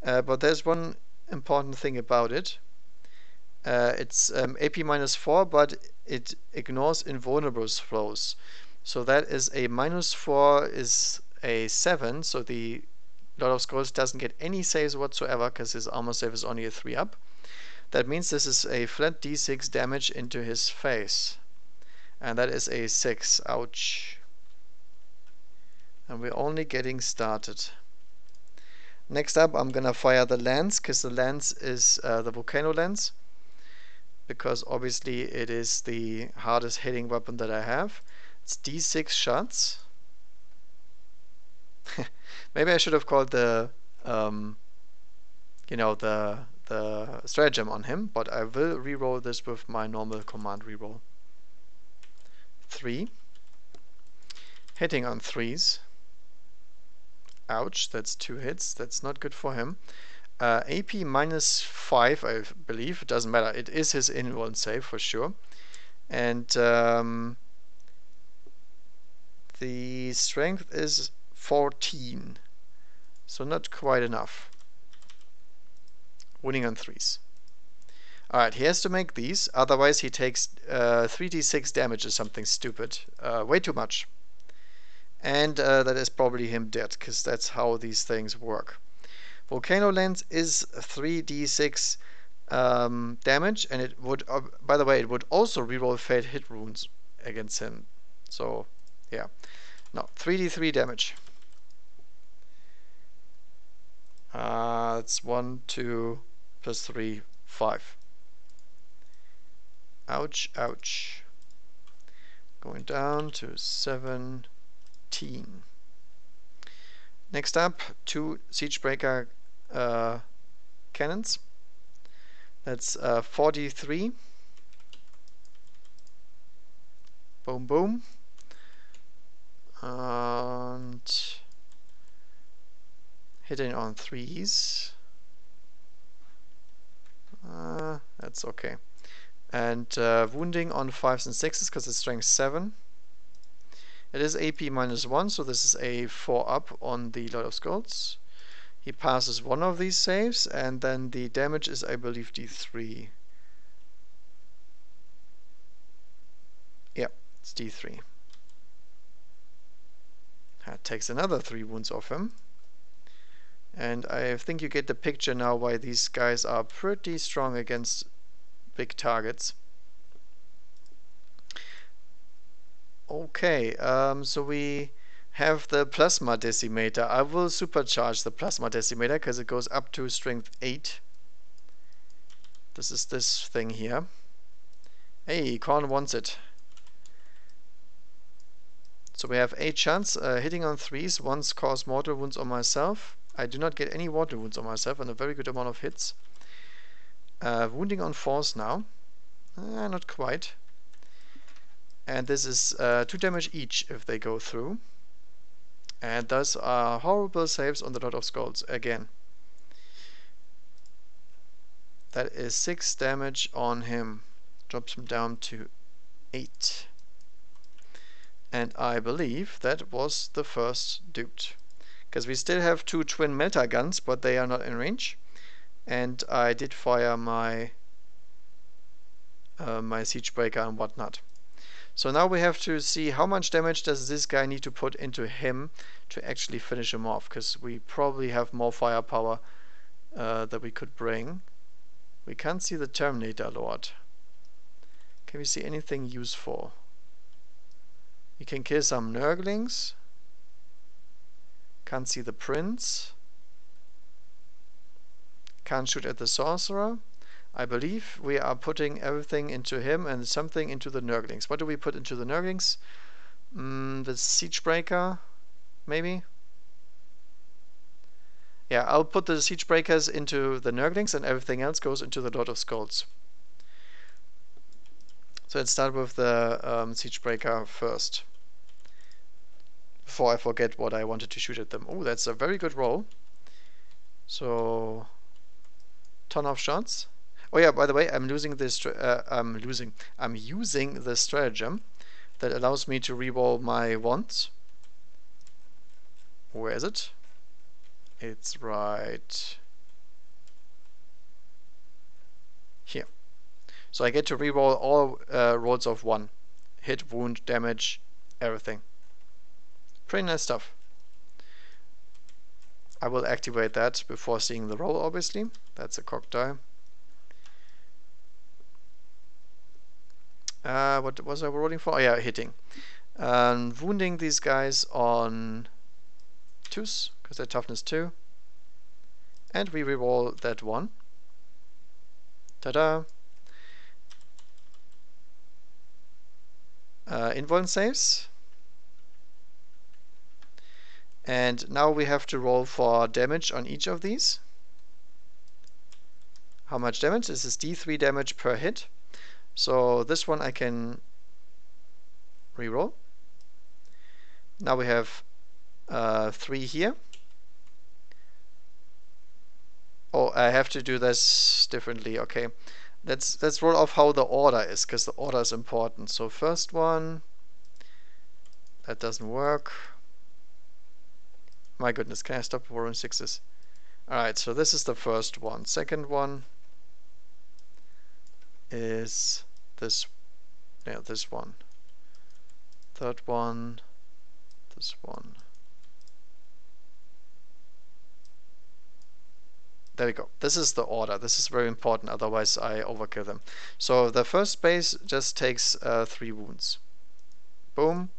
But there's one important thing about it. It's AP minus 4, but it ignores invulnerable throws. So that is a minus 4 is a 7, so the Lord of Skulls doesn't get any saves whatsoever because his armor save is only a 3 up. That means this is a flat d6 damage into his face. And that is a 6. Ouch. And we're only getting started. Next up, I'm gonna fire the lance, because the lance is the volcano lance. Because obviously it is the hardest hitting weapon that I have. It's d6 shots. Maybe I should have called the stratagem on him, but I will reroll this with my normal command reroll. 3. Hitting on 3s. Ouch, that's 2 hits. That's not good for him. AP minus 5, I believe. It doesn't matter. It is his invuln save for sure. And the strength is 14. So not quite enough. Winning on 3s. Alright, he has to make these, otherwise he takes 3d6 damage or something stupid. Way too much. And that is probably him dead, because that's how these things work. Volcano Lens is 3d6 damage, and it would, by the way, it would also reroll failed hit runes against him. So, yeah. No, 3d3 damage. It's 1, 2, plus 3, 5. Ouch, ouch. Going down to 17. Next up, 2 Siegebreaker cannons. That's 43. Boom, boom. And hitting on 3s. That's okay. And wounding on 5s and 6s because it's strength 7. It is AP -1, so this is a 4 up on the Lord of Skulls. He passes one of these saves, and then the damage is, I believe, D3. Yeah, it's D3. That takes another 3 wounds off him. And I think you get the picture now why these guys are pretty strong against big targets. Okay, so we have the Plasma Decimator. I will supercharge the Plasma Decimator because it goes up to strength 8. This is this thing here. Hey, Khorne wants it. So we have 8 chance. Hitting on 3s once cause mortal wounds on myself. I do not get any mortal wounds on myself and a very good amount of hits. Wounding on 4s now. Not quite. And this is 2 damage each if they go through. And those are horrible saves on the Lord of Skulls again. That is 6 damage on him. Drops him down to 8. And I believe that was the first dude. Because we still have 2 twin melter guns, but they are not in range. And I did fire my my Siegebreaker and whatnot. So now we have to see how much damage does this guy need to put into him to actually finish him off, because we probably have more firepower that we could bring. We can't see the Terminator Lord. Can we see anything useful? We can kill some Nurglings. Can't see the Prince. Can't shoot at the Sorcerer. I believe we are putting everything into him and something into the Nurglings. What do we put into the Nurglings? The Siegebreaker, maybe? Yeah, I'll put the Siegebreakers into the Nurglings and everything else goes into the Lord of Skulls. So let's start with the Siegebreaker first. Before I forget what I wanted to shoot at them. Oh, that's a very good roll. So, ton of shots. Oh yeah, by the way, I'm using the stratagem that allows me to reroll my wands. Where is it? It's right here. So I get to reroll all rolls of 1. Hit, wound, damage, everything. Pretty nice stuff. I will activate that before seeing the roll, obviously. That's a cocked die. What was I rolling for? Oh yeah, hitting. Wounding these guys on 2s, because they're toughness 2. And we reroll that 1. Ta-da! Invuln saves. And now we have to roll for damage on each of these. How much damage? This is D3 damage per hit. So this one I can reroll. Now we have 3 here. Oh, I have to do this differently. Okay, let's roll off how the order is, because the order is important. So first one, that doesn't work. My goodness, can I stop rolling 6s? Alright, so this is the first one. Second one is this, yeah, this one. Third one, this one. There we go. This is the order. This is very important, otherwise I overkill them. So the first base just takes 3 wounds. Boom.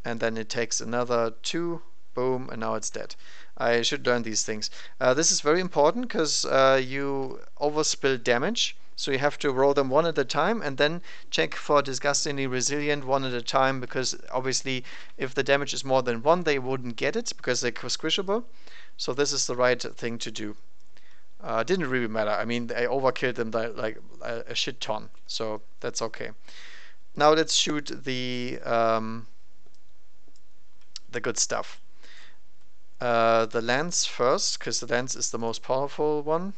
And then it takes another 2. Boom. And now it's dead. I should learn these things. This is very important because you overspill damage. So you have to roll them one at a time and then check for disgustingly resilient one at a time, because obviously if the damage is more than 1, they wouldn't get it because they're squishable. So this is the right thing to do. Didn't really matter. I mean, I overkilled them like a shit ton, so that's okay. Now let's shoot the good stuff. The lance first, because the lance is the most powerful one.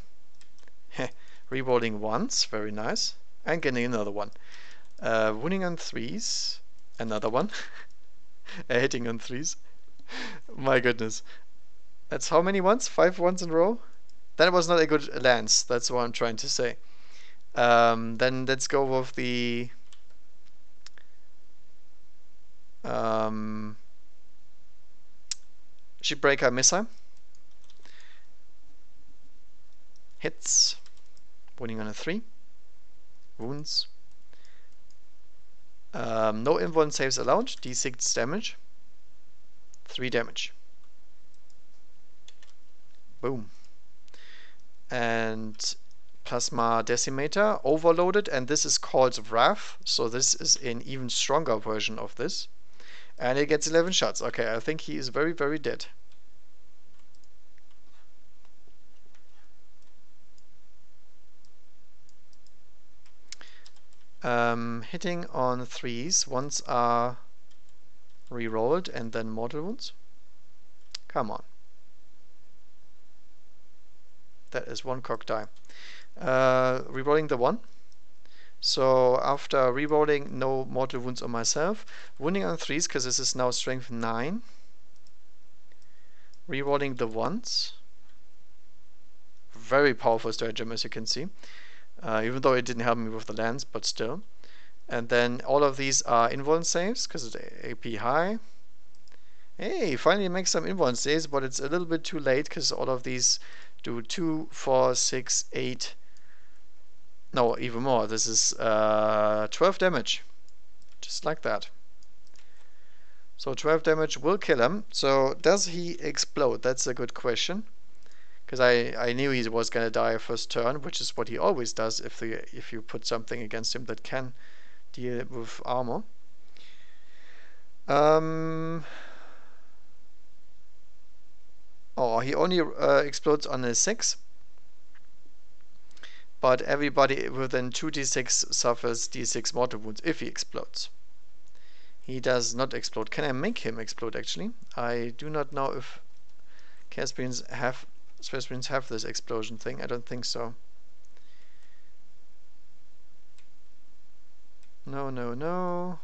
Rerolling once, very nice. And getting another one. Wounding on 3s, another one. Hitting on 3s. My goodness. That's how many ones? 5 ones in a row? That was not a good lance, that's what I'm trying to say. Then let's go with the Shipbreaker missile. Hits. Wounding on a 3. Wounds. No invuln saves allowed. D6 damage. 3 damage. Boom. And Plasma Decimator overloaded, and this is called Wrath, so this is an even stronger version of this. And it gets 11 shots. Okay, I think he is very, very dead. Hitting on 3s. Ones are rerolled and then mortal wounds. Come on. That is 1 cock die. Rerolling the 1. So after rerolling, no mortal wounds on myself. Wounding on 3s, because this is now strength 9. Rerolling the 1s. Very powerful stratagem, as you can see. Even though it didn't help me with the lance, but still. And then all of these are invuln saves, because it's AP high. Hey, finally makes some invuln saves, but it's a little bit too late, because all of these do 2, 4, 6, 8. No, even more. This is 12 damage. Just like that. So 12 damage will kill him. So does he explode? That's a good question. Because I knew he was going to die first turn, which is what he always does if you put something against him that can deal with armor. Oh, he only explodes on a 6. But everybody within 2d6 suffers d6 mortal wounds if he explodes. He does not explode. Can I make him explode, actually? I do not know if Space Marines have this explosion thing. I don't think so. No, no, no.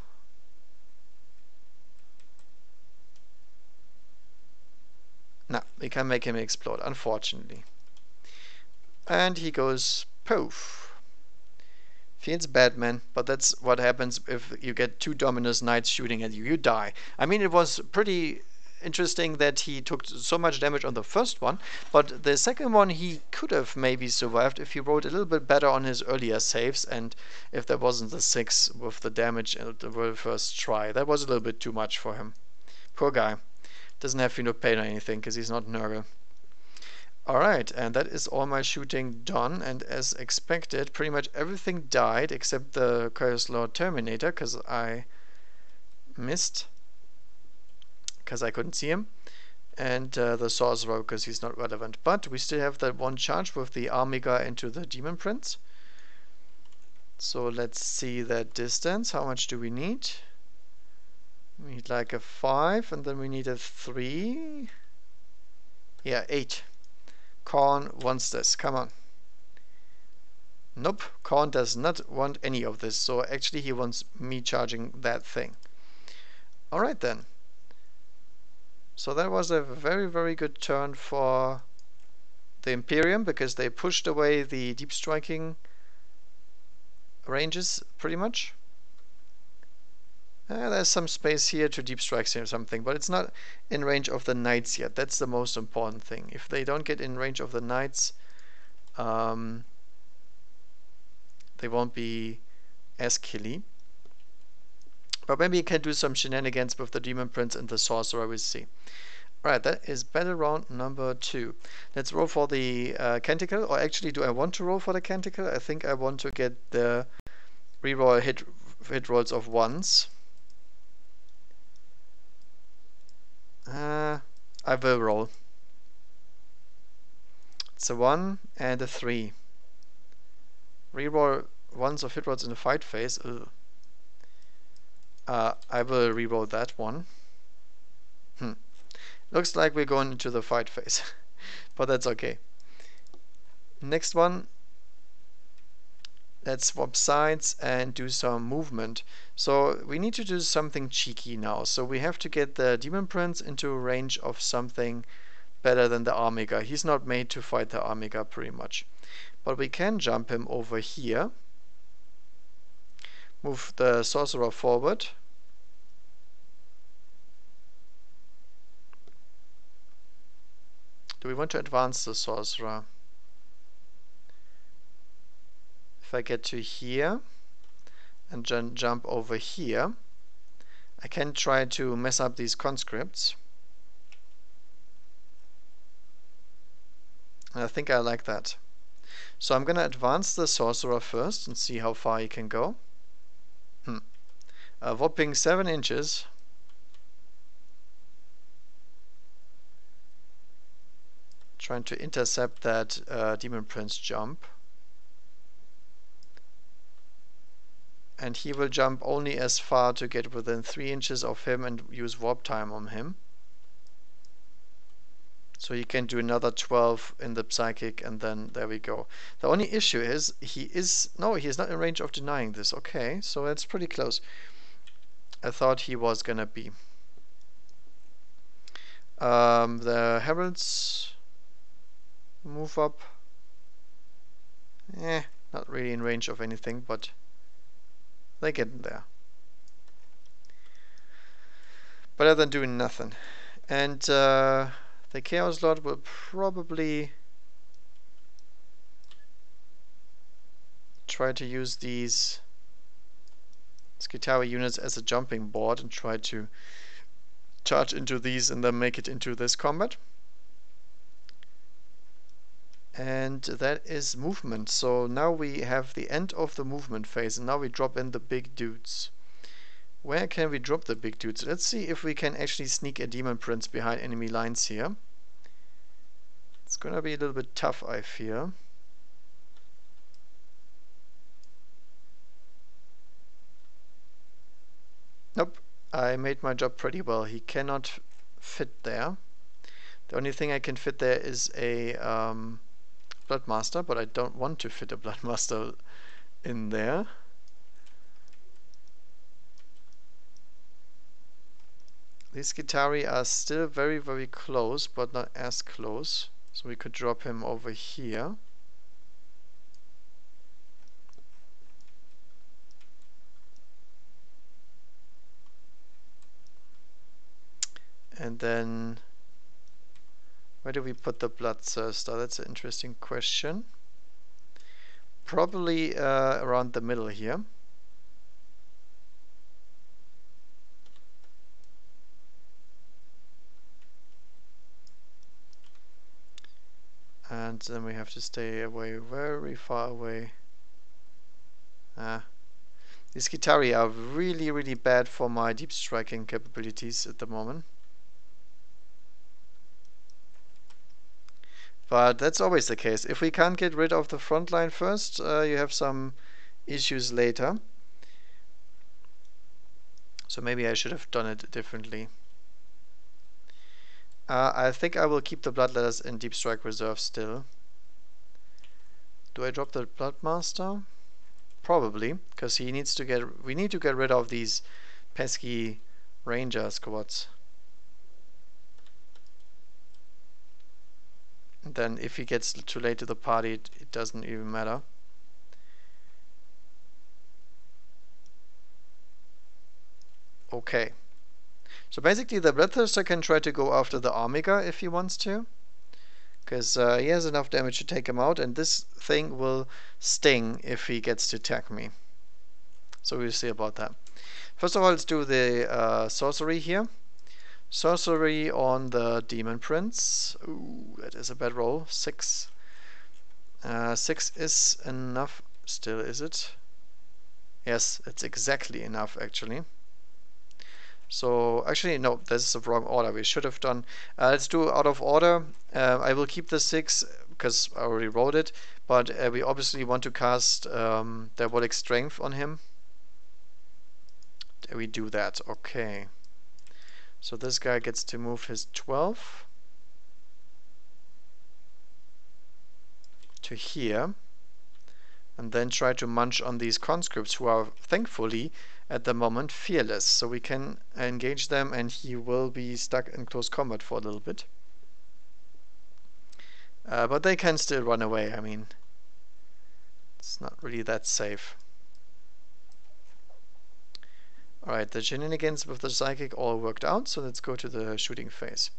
No, we can make him explode, unfortunately. And he goes poof. Feels bad, man, but that's what happens if you get 2 Dominus Knights shooting at you. You die. I mean, it was pretty interesting that he took so much damage on the first one, but the second one he could have maybe survived if he rolled a little bit better on his earlier saves, and if there wasn't the 6 with the damage at the very first try. That was a little bit too much for him. Poor guy. Doesn't have Feel No Pain or anything, because he's not Nurgle. Alright, and that is all my shooting done, and as expected, pretty much everything died except the Chaos Lord Terminator, because I missed. Because I couldn't see him, and the Sorcerer, because he's not relevant. But we still have that 1 charge with the Armiger into the Demon Prince. So let's see that distance. How much do we need? We need like a 5, and then we need a 3. Yeah, 8. Khorne wants this. Come on. Nope, Khorne does not want any of this, so actually he wants me charging that thing. Alright then. So that was a very, very good turn for the Imperium because they pushed away the deep striking ranges pretty much. There's some space here to deep strike or something, but it's not in range of the knights yet. That's the most important thing. If they don't get in range of the knights, they won't be as killy. But maybe you can do some shenanigans with the Demon Prince and the Sorcerer, we'll see. Right, that is battle round number 2. Let's roll for the Canticle, or actually do I want to roll for the Canticle? I think I want to get the reroll hit rolls of 1s. I will roll. It's a 1 and a 3. Reroll 1s of hit rolls in the fight phase. I will reroll that one. Looks like we're going into the fight phase, but that's okay. Next one. Let's swap sides and do some movement. So we need to do something cheeky now. So we have to get the Demon Prince into a range of something better than the Armiga. He's not made to fight the Armiga pretty much. But we can jump him over here. Move the Sorcerer forward. Do we want to advance the Sorcerer? If I get to here and jump over here, I can try to mess up these conscripts. And I think I like that. So I'm gonna advance the Sorcerer first and see how far he can go. A whopping 7 inches. Trying to intercept that Demon Prince jump. And he will jump only as far to get within 3 inches of him and use warp time on him. So he can do another 12 in the Psychic, and then there we go. The only issue is he's not in range of denying this. Okay, so that's pretty close. I thought he was gonna be. The Heralds move up. Not really in range of anything, but they get there. Better than doing nothing. And the Chaos Lord will probably try to use these Skitarii units as a jumping board and try to charge into these and then make it into this combat. And that is movement. So now we have the end of the movement phase, and now we drop in the big dudes. Where can we drop the big dudes? Let's see if we can actually sneak a Demon Prince behind enemy lines here. It's gonna be a little bit tough, I fear. Nope, I made my job pretty well. He cannot fit there. The only thing I can fit there is a Bloodmaster, but I don't want to fit a Bloodmaster in there. These Skitarii are still very, very close, but not as close. So we could drop him over here. And then, where do we put the Bloodthirster? That's an interesting question. Probably around the middle here. And then we have to stay away, very far away. These Skitarii are really, really bad for my deep striking capabilities at the moment. But that's always the case. If we can't get rid of the front line first, you have some issues later. So maybe I should have done it differently. I think I will keep the Bloodletters in Deep Strike Reserve still. Do I drop the Bloodmaster? Probably, because we need to get rid of these pesky Ranger squads. Then if he gets too late to the party, it doesn't even matter. Okay. So basically the Bloodthirster can try to go after the Omega if he wants to. Because he has enough damage to take him out, and this thing will sting if he gets to attack me. So we'll see about that. First of all, let's do the sorcery here. Sorcery on the Demon Prince. Ooh, that is a bad roll. 6. 6 is enough. Still, is it? Yes, it's exactly enough, actually. So, actually, no, this is the wrong order. We should have done... let's do out of order. I will keep the 6, because I already wrote it. But we obviously want to cast Diabolic Strength on him. We do that, okay. So this guy gets to move his 12 to here, and then try to munch on these conscripts who are thankfully at the moment fearless. So we can engage them, and he will be stuck in close combat for a little bit. But they can still run away. I mean, it's not really that safe. Alright, the shenanigans with the psychic all worked out, so let's go to the shooting phase.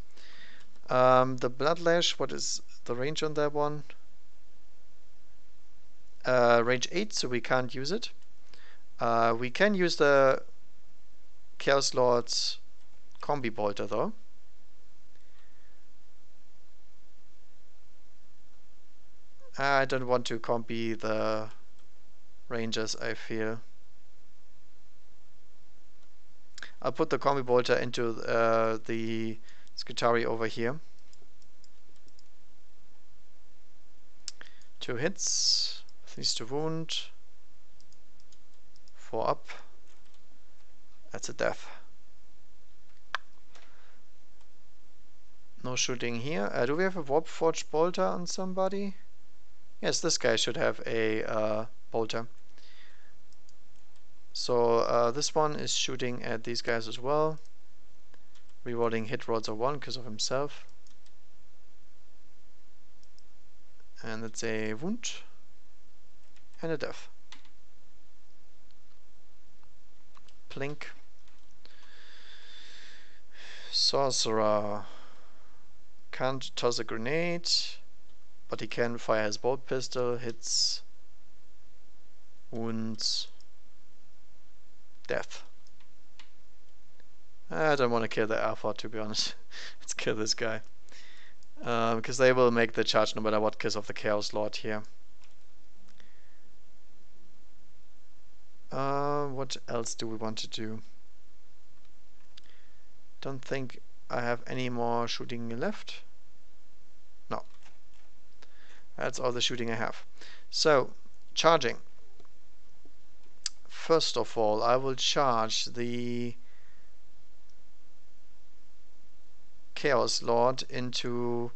The Bloodlash, what is the range on that one? Range 8, so we can't use it. We can use the Chaos Lord's Combi Bolter though. I don't want to combi the Rangers, I feel. I'll put the Combi Bolter into the Skitarii over here. 2 hits, 3 to wound, 4 up. That's a death. No shooting here. Do we have a Warp Forged Bolter on somebody? Yes, this guy should have a bolter. So this one is shooting at these guys as well. Rerolling hit rolls of 1 because of himself. And it's a wound and a death. Plink. Sorcerer can't toss a grenade, but he can fire his bolt pistol. Hits, wounds, death. I don't want to kill the Alpha, to be honest. Let's kill this guy. Because they will make the charge no matter what because of the Chaos Lord here. What else do we want to do? Don't think I have any more shooting left. No. That's all the shooting I have. So, charging. First of all, I will charge the Chaos Lord into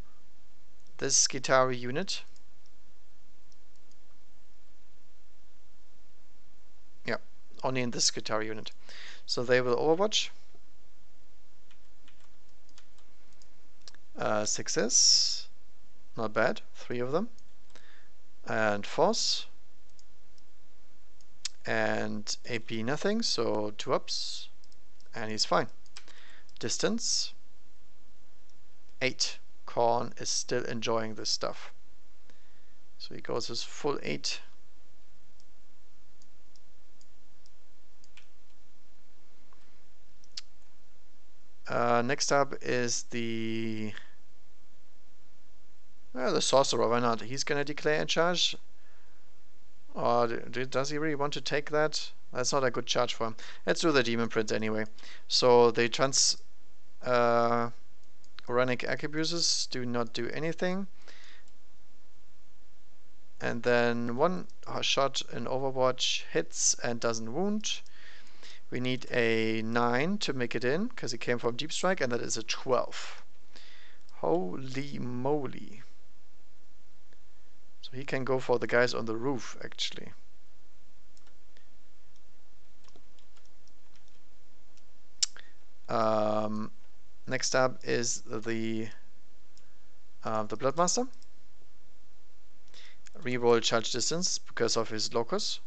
this Skitarii unit. Yeah, only in this Skitarii unit. So they will overwatch. 6s, not bad, 3 of them. And force. And AP nothing, so 2 ups. And he's fine. Distance. 8. Khorne is still enjoying this stuff. So he goes his full 8. Next up is the sorcerer. Why not? He's gonna declare a charge. Or does he really want to take that? That's not a good charge for him. Let's do the Demon Prince anyway. So the Uranic Arquebuses do not do anything. And then 1 shot in Overwatch hits and doesn't wound. We need a 9 to make it in, because it came from Deep Strike, and that is a 12. Holy moly. So he can go for the guys on the roof, actually. Next up is the Bloodmaster. Reroll charge distance because of his locus.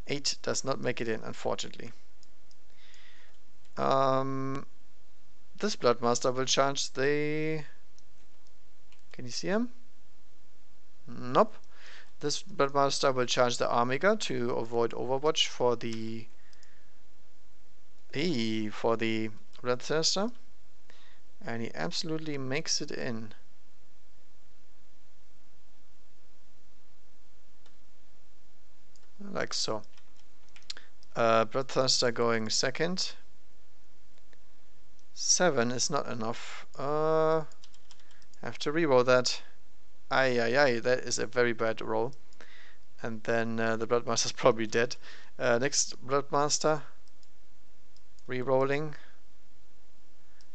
8 does not make it in, unfortunately. This Bloodmaster will charge the... Can you see him? Nope. This Bloodmaster will charge the Armiger to avoid Overwatch for the... for the Bloodthirster. And he absolutely makes it in. Like so. Bloodthirster going second. 7 is not enough. Have to reroll that. Aye, that is a very bad roll. And then the Bloodmaster's probably dead. Next Bloodmaster. Rerolling.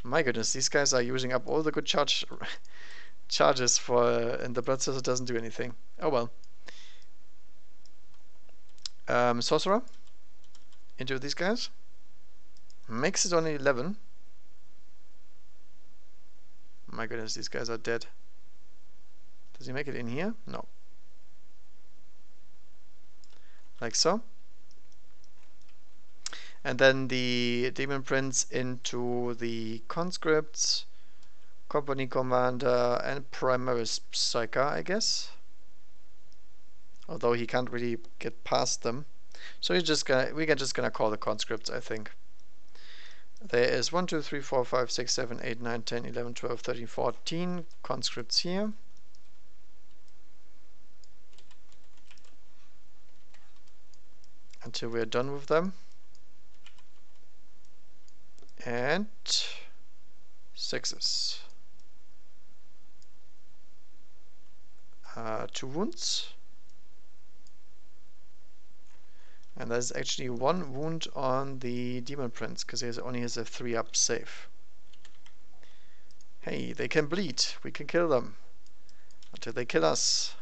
My goodness, these guys are using up all the good charges for, and the Bloodthirster doesn't do anything. Oh well. Sorcerer. Into these guys. Makes it on 11. My goodness, these guys are dead. Does he make it in here? No. Like so. And then the Demon Prince into the conscripts, company commander, and primary psyker, I guess. Although he can't really get past them. So we're just gonna call the conscripts, I think. There is 1, 2, 3, 4, 5, 6, 7, 8, 9, 10, 11, 12, 13, 14 conscripts here. Until we're done with them. And 6s. 2 wounds. And there's actually 1 wound on the Demon Prince, because he only has a 3-up save. Hey, they can bleed. We can kill them. Until they kill us.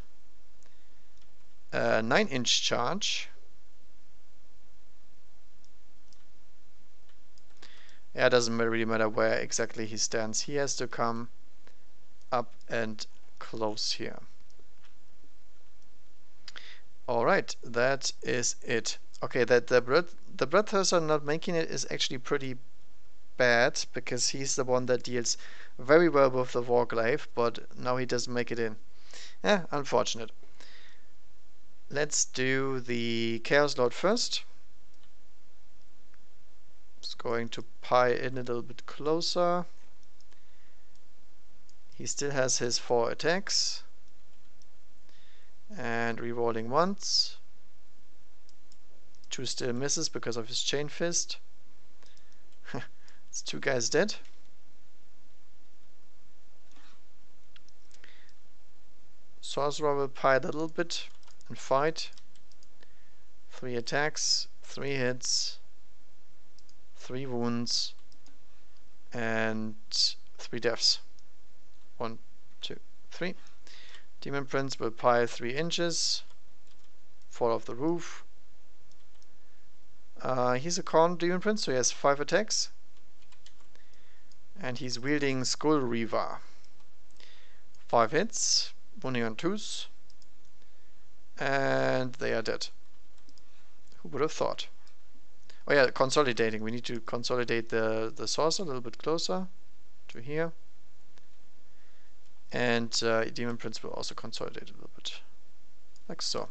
9-inch charge. Yeah, it doesn't really matter where exactly he stands. He has to come up and close here. Alright, that is it. Okay, that the Bloodthirster not making it is actually pretty bad, because he's the one that deals very well with the Warglaive, but now he doesn't make it in. Yeah, unfortunate. Let's do the Chaos Lord first. Just going to pie in a little bit closer. He still has his 4 attacks. And rerolling once. 2 still misses because of his Chain Fist. It's 2 guys dead. Sorcerer will pie a little bit and fight. 3 attacks, 3 hits, 3 wounds, and 3 deaths. 1, 2, 3. Demon Prince will pile 3 inches, fall off the roof. He's a Khorne Demon Prince, so he has 5 attacks. And he's wielding Skull Reaver. 5 hits, wounding on 2s. And they are dead. Who would have thought? Oh yeah, consolidating. We need to consolidate the Sorcerer a little bit closer to here. And Demon Prince will also consolidate a little bit. Like so.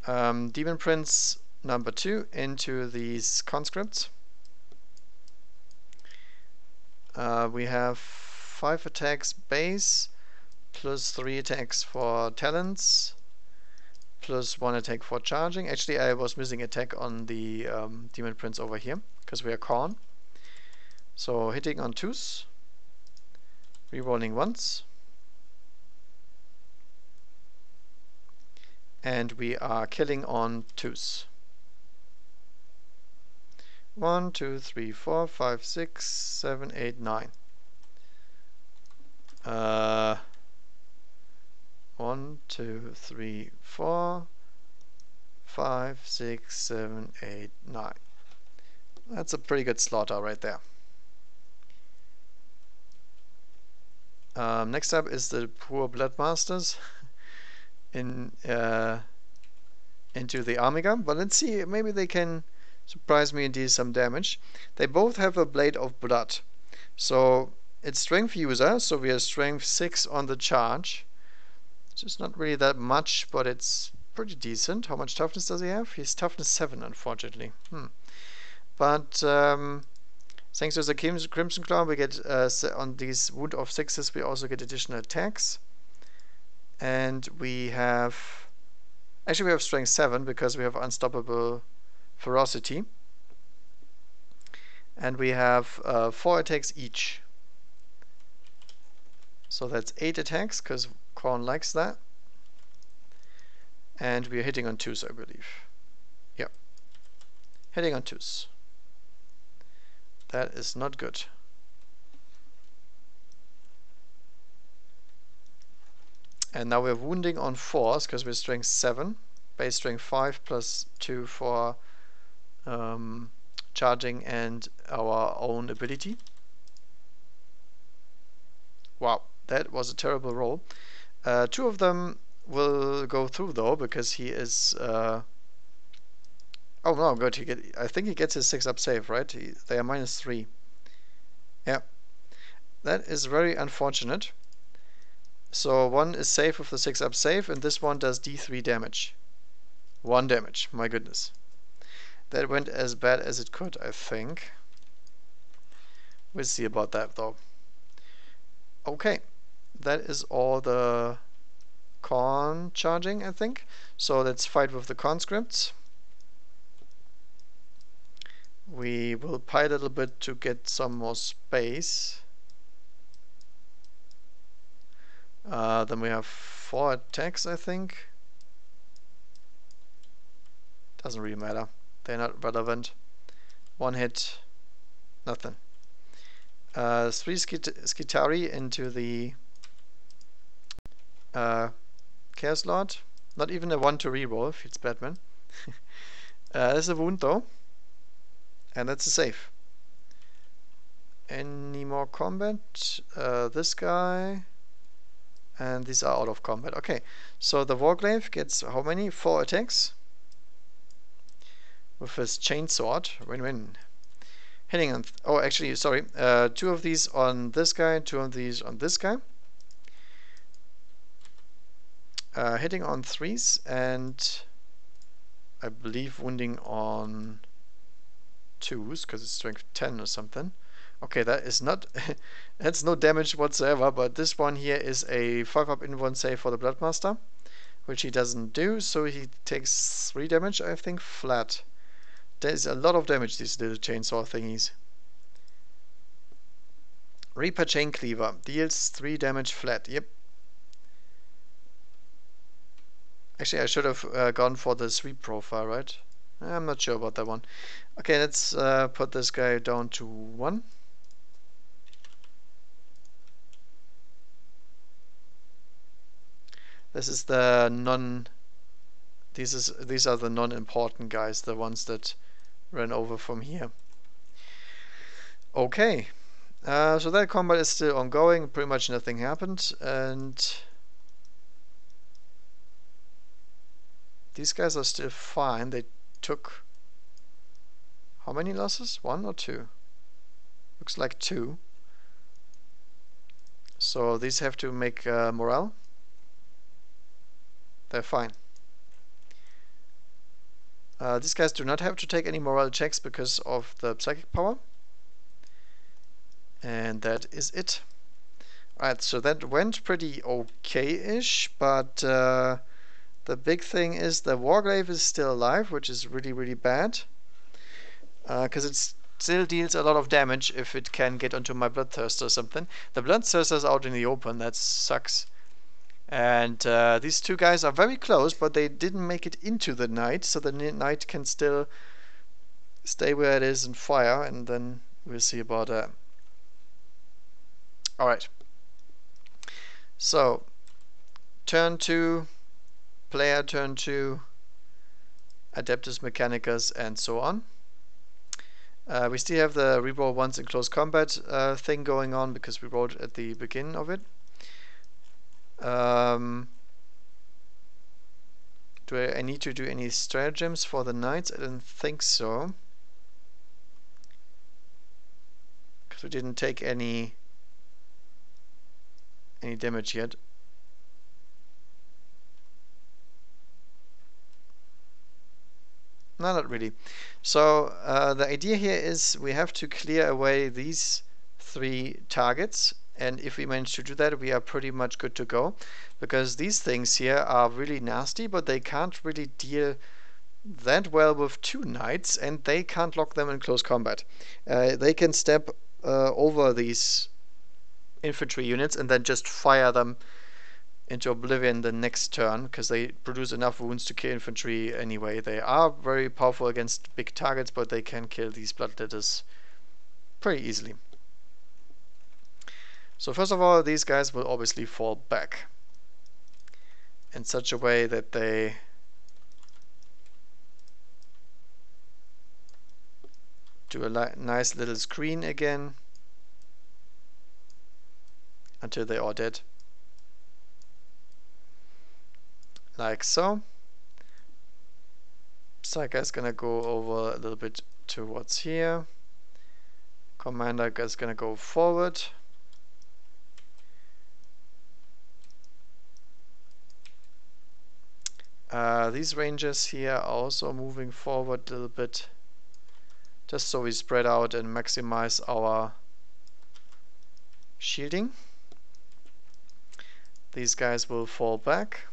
Demon Prince number 2 into these conscripts. We have 5 attacks base, plus 3 attacks for talents, plus 1 attack for charging. Actually, I was missing attack on the Demon Prince over here, because we are Khorne. So hitting on 2s, rerolling once, and we are killing on 2s. 1, 2, 3, 4, 5, 6, 7, 8, 9. 1, 2, 3, 4, 5, 6, 7, 8, 9. That's a pretty good slaughter right there. Next up is the poor Bloodmasters in into the Amiga, but let's see, maybe they can surprise me and deal some damage. They both have a Blade of Blood, so it's strength user, so we are strength 6 on the charge. It's just not really that much, but it's pretty decent. How much toughness does he have? He's toughness 7, unfortunately. But thanks to the Crimson Claw, we get on these wound of 6s, we also get additional attacks. And we have... Actually, we have strength 7 because we have unstoppable ferocity. And we have 4 attacks each. So that's 8 attacks, because Khorne likes that. And we are hitting on 2s, I believe. Yep. Hitting on 2s. That is not good. And now we're wounding on 4s, because we're strength 7. Base strength 5 plus 2 for charging and our own ability. Wow, that was a terrible roll. 2 of them will go through though, because he is... oh no, good. I think he gets his 6-up save, right? They are -3. Yeah, that is very unfortunate. So one is safe with the 6-up save, and this one does D3 damage. 1 damage, my goodness. That went as bad as it could, I think. We'll see about that though. Okay, that is all the Khorne charging, I think. So let's fight with the conscripts. We will pie a little bit to get some more space. Then we have 4 attacks, I think. Doesn't really matter. They're not relevant. 1 hit, nothing. 3 Skitari into the Chaos Lord. Not even a 1 to reroll if it's Batman. There's a wound though. And that's a save. Any more combat? This guy. And these are out of combat. Okay, so the Warglaive gets how many? 4 attacks. With his chainsword. Win-win. Hitting on... oh, actually, sorry. 2 of these on this guy, 2 of these on this guy. Hitting on 3s, and I believe wounding on 2s, because it's strength 10 or something. Okay, that is not... that's no damage whatsoever, but this one here is a 5-up in-1 save for the Bloodmaster, which he doesn't do, so he takes 3 damage, I think, flat. There's a lot of damage, these little chainsaw thingies. Reaper Chain Cleaver deals 3 damage flat. Yep. Actually, I should have gone for the sweep profile, right? I'm not sure about that one. Okay, let's put this guy down to 1. This is the non... These are the non-important guys, the ones that ran over from here. Okay, so that combat is still ongoing. Pretty much nothing happened, and these guys are still fine. They took how many losses? 1 or 2? Looks like 2. So these have to make morale. They're fine. These guys do not have to take any morale checks because of the psychic power. And that is it. Alright, so that went pretty okay-ish, but the big thing is the Warglaive is still alive, which is really, really bad. Because it still deals a lot of damage if it can get onto my Bloodthirster or something. The Bloodthirster's out in the open, that sucks. And these 2 guys are very close, but they didn't make it into the knight, so the knight can still stay where it is and fire, and then we'll see about that. Alright. So, turn 2, player turn 2, Adeptus Mechanicus, and so on. We still have the reroll once in close combat thing going on, because we rolled at the beginning of it. Do I need to do any stratagems for the knights? I don't think so. Because we didn't take any damage yet. No, not really. So the idea here is we have to clear away these 3 targets, and if we manage to do that, we are pretty much good to go, because these things here are really nasty, but they can't really deal that well with 2 knights, and they can't lock them in close combat. They can step over these infantry units and then just fire them into oblivion the next turn, because they produce enough wounds to kill infantry anyway. They are very powerful against big targets, but they can kill these bloodletters pretty easily. So first of all, these guys will obviously fall back in such a way that they do a nice little screen again until they are dead. Like so. Psyker is gonna go over a little bit towards here. Commander is gonna go forward. These rangers here are also moving forward a little bit, just so we spread out and maximize our shielding. These guys will fall back.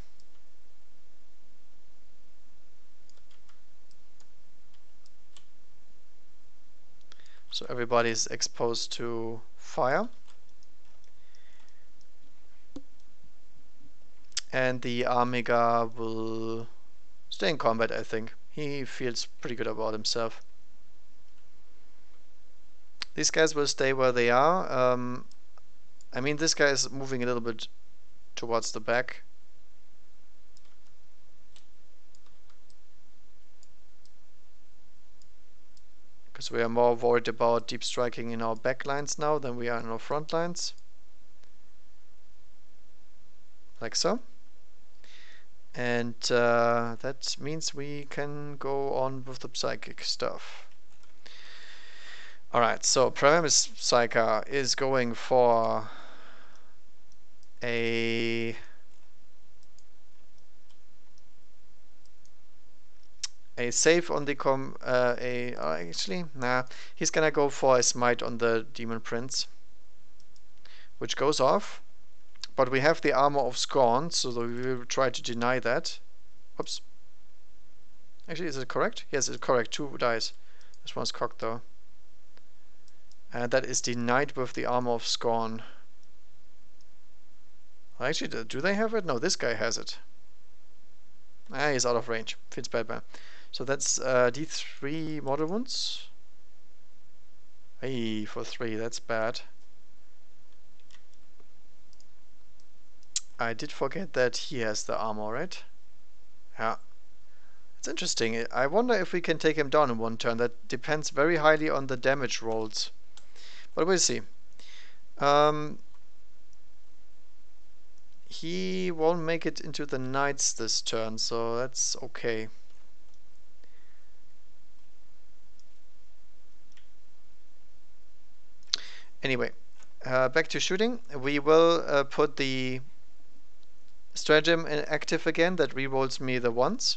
So everybody is exposed to fire. And the Amiga will stay in combat, I think. He feels pretty good about himself. These guys will stay where they are. I mean, this guy is moving a little bit towards the back. Because we are more worried about deep striking in our back lines now than we are in our front lines. Like so. And that means we can go on with the psychic stuff. Alright, so Primus Psyker is going for a save on the actually, nah, he's gonna go for a smite on the Demon Prince, which goes off. But we have the armor of scorn, so we will try to deny that. Whoops. Actually, is it correct? Yes, it's correct. 2 dice. This one's cocked though. And that is denied with the armor of scorn. Actually, do they have it? No, this guy has it. Ah, he's out of range. Feels bad, man. So that's D3 mortal wounds. Hey, for 3, that's bad. I did forget that he has the armor, right? Yeah. It's interesting. I wonder if we can take him down in 1 turn. That depends very highly on the damage rolls. But we'll see. He won't make it into the knights this turn, so that's okay. Anyway, back to shooting. We will put the stratagem active again that rerolls me the 1s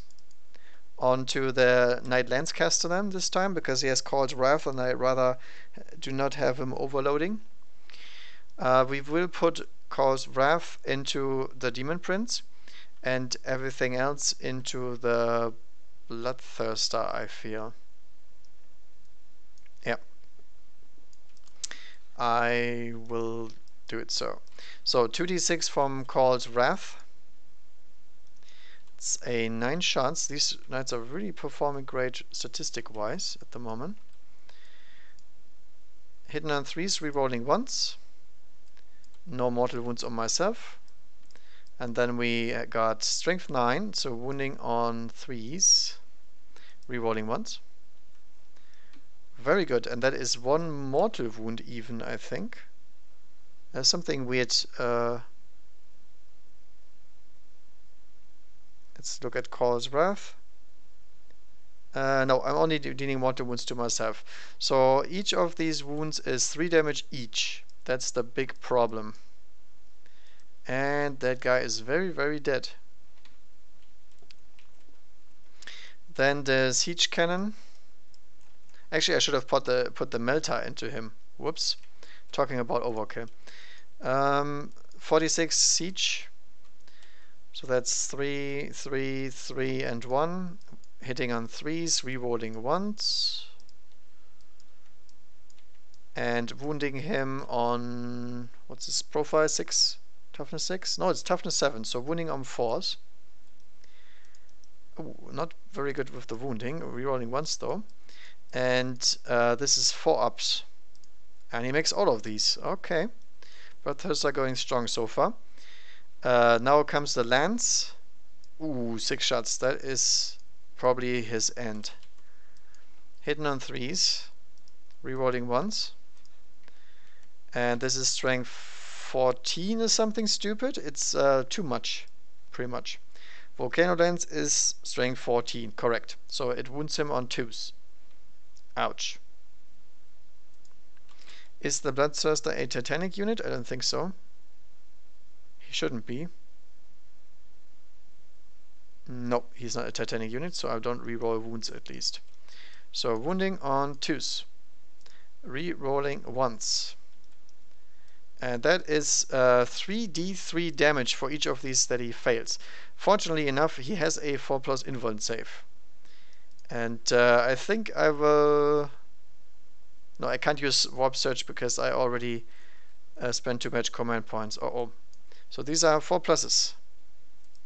onto the Knight Lancecaster then this time, because he has called Wrath and I rather do not have him overloading. We will put Call's Wrath into the Demon Prince and everything else into the Bloodthirster, I feel. Yeah. I will do it so. So 2d6 from Call's Wrath. It's a 9 shots. These knights are really performing great statistic-wise at the moment. Hitting on 3s, rerolling 1s. No mortal wounds on myself. And then we got strength 9, so wounding on 3s, rerolling 1s. Very good, and that is 1 mortal wound even, I think. There's something weird Let's look at Call's Wrath. No, I'm only dealing mortal wounds to myself. So each of these wounds is 3 damage each. That's the big problem. And that guy is very, very dead. Then the siege cannon. Actually, I should have put the melter into him. Whoops. Talking about overkill. 46 siege. So that's 3, 3, 3, and 1. Hitting on 3s, rerolling 1s. And wounding him on, what's his profile, 6? Toughness 6? No, it's toughness 7, so wounding on 4s. Ooh, not very good with the wounding, rerolling 1s though. And this is 4 ups. And he makes all of these. Okay. Brothers are going strong so far. Now comes the lance. Ooh, 6 shots. That is probably his end. Hitting on 3s. Rerolling 1s. And this is strength 14 or something stupid. It's too much. Pretty much. Volcano Lance is strength 14. Correct. So it wounds him on 2s. Ouch. Is the Bloodthirster a Titanic unit? I don't think so. He shouldn't be. No, he's not a Titanic unit, so I don't reroll wounds at least. So wounding on 2s. Rerolling 1s. And that is 3d3 damage for each of these that he fails. Fortunately enough, he has a 4+ invuln save. And I think I will... No, I can't use Warp Search because I already spent too much command points. Uh-oh. So these are 4+.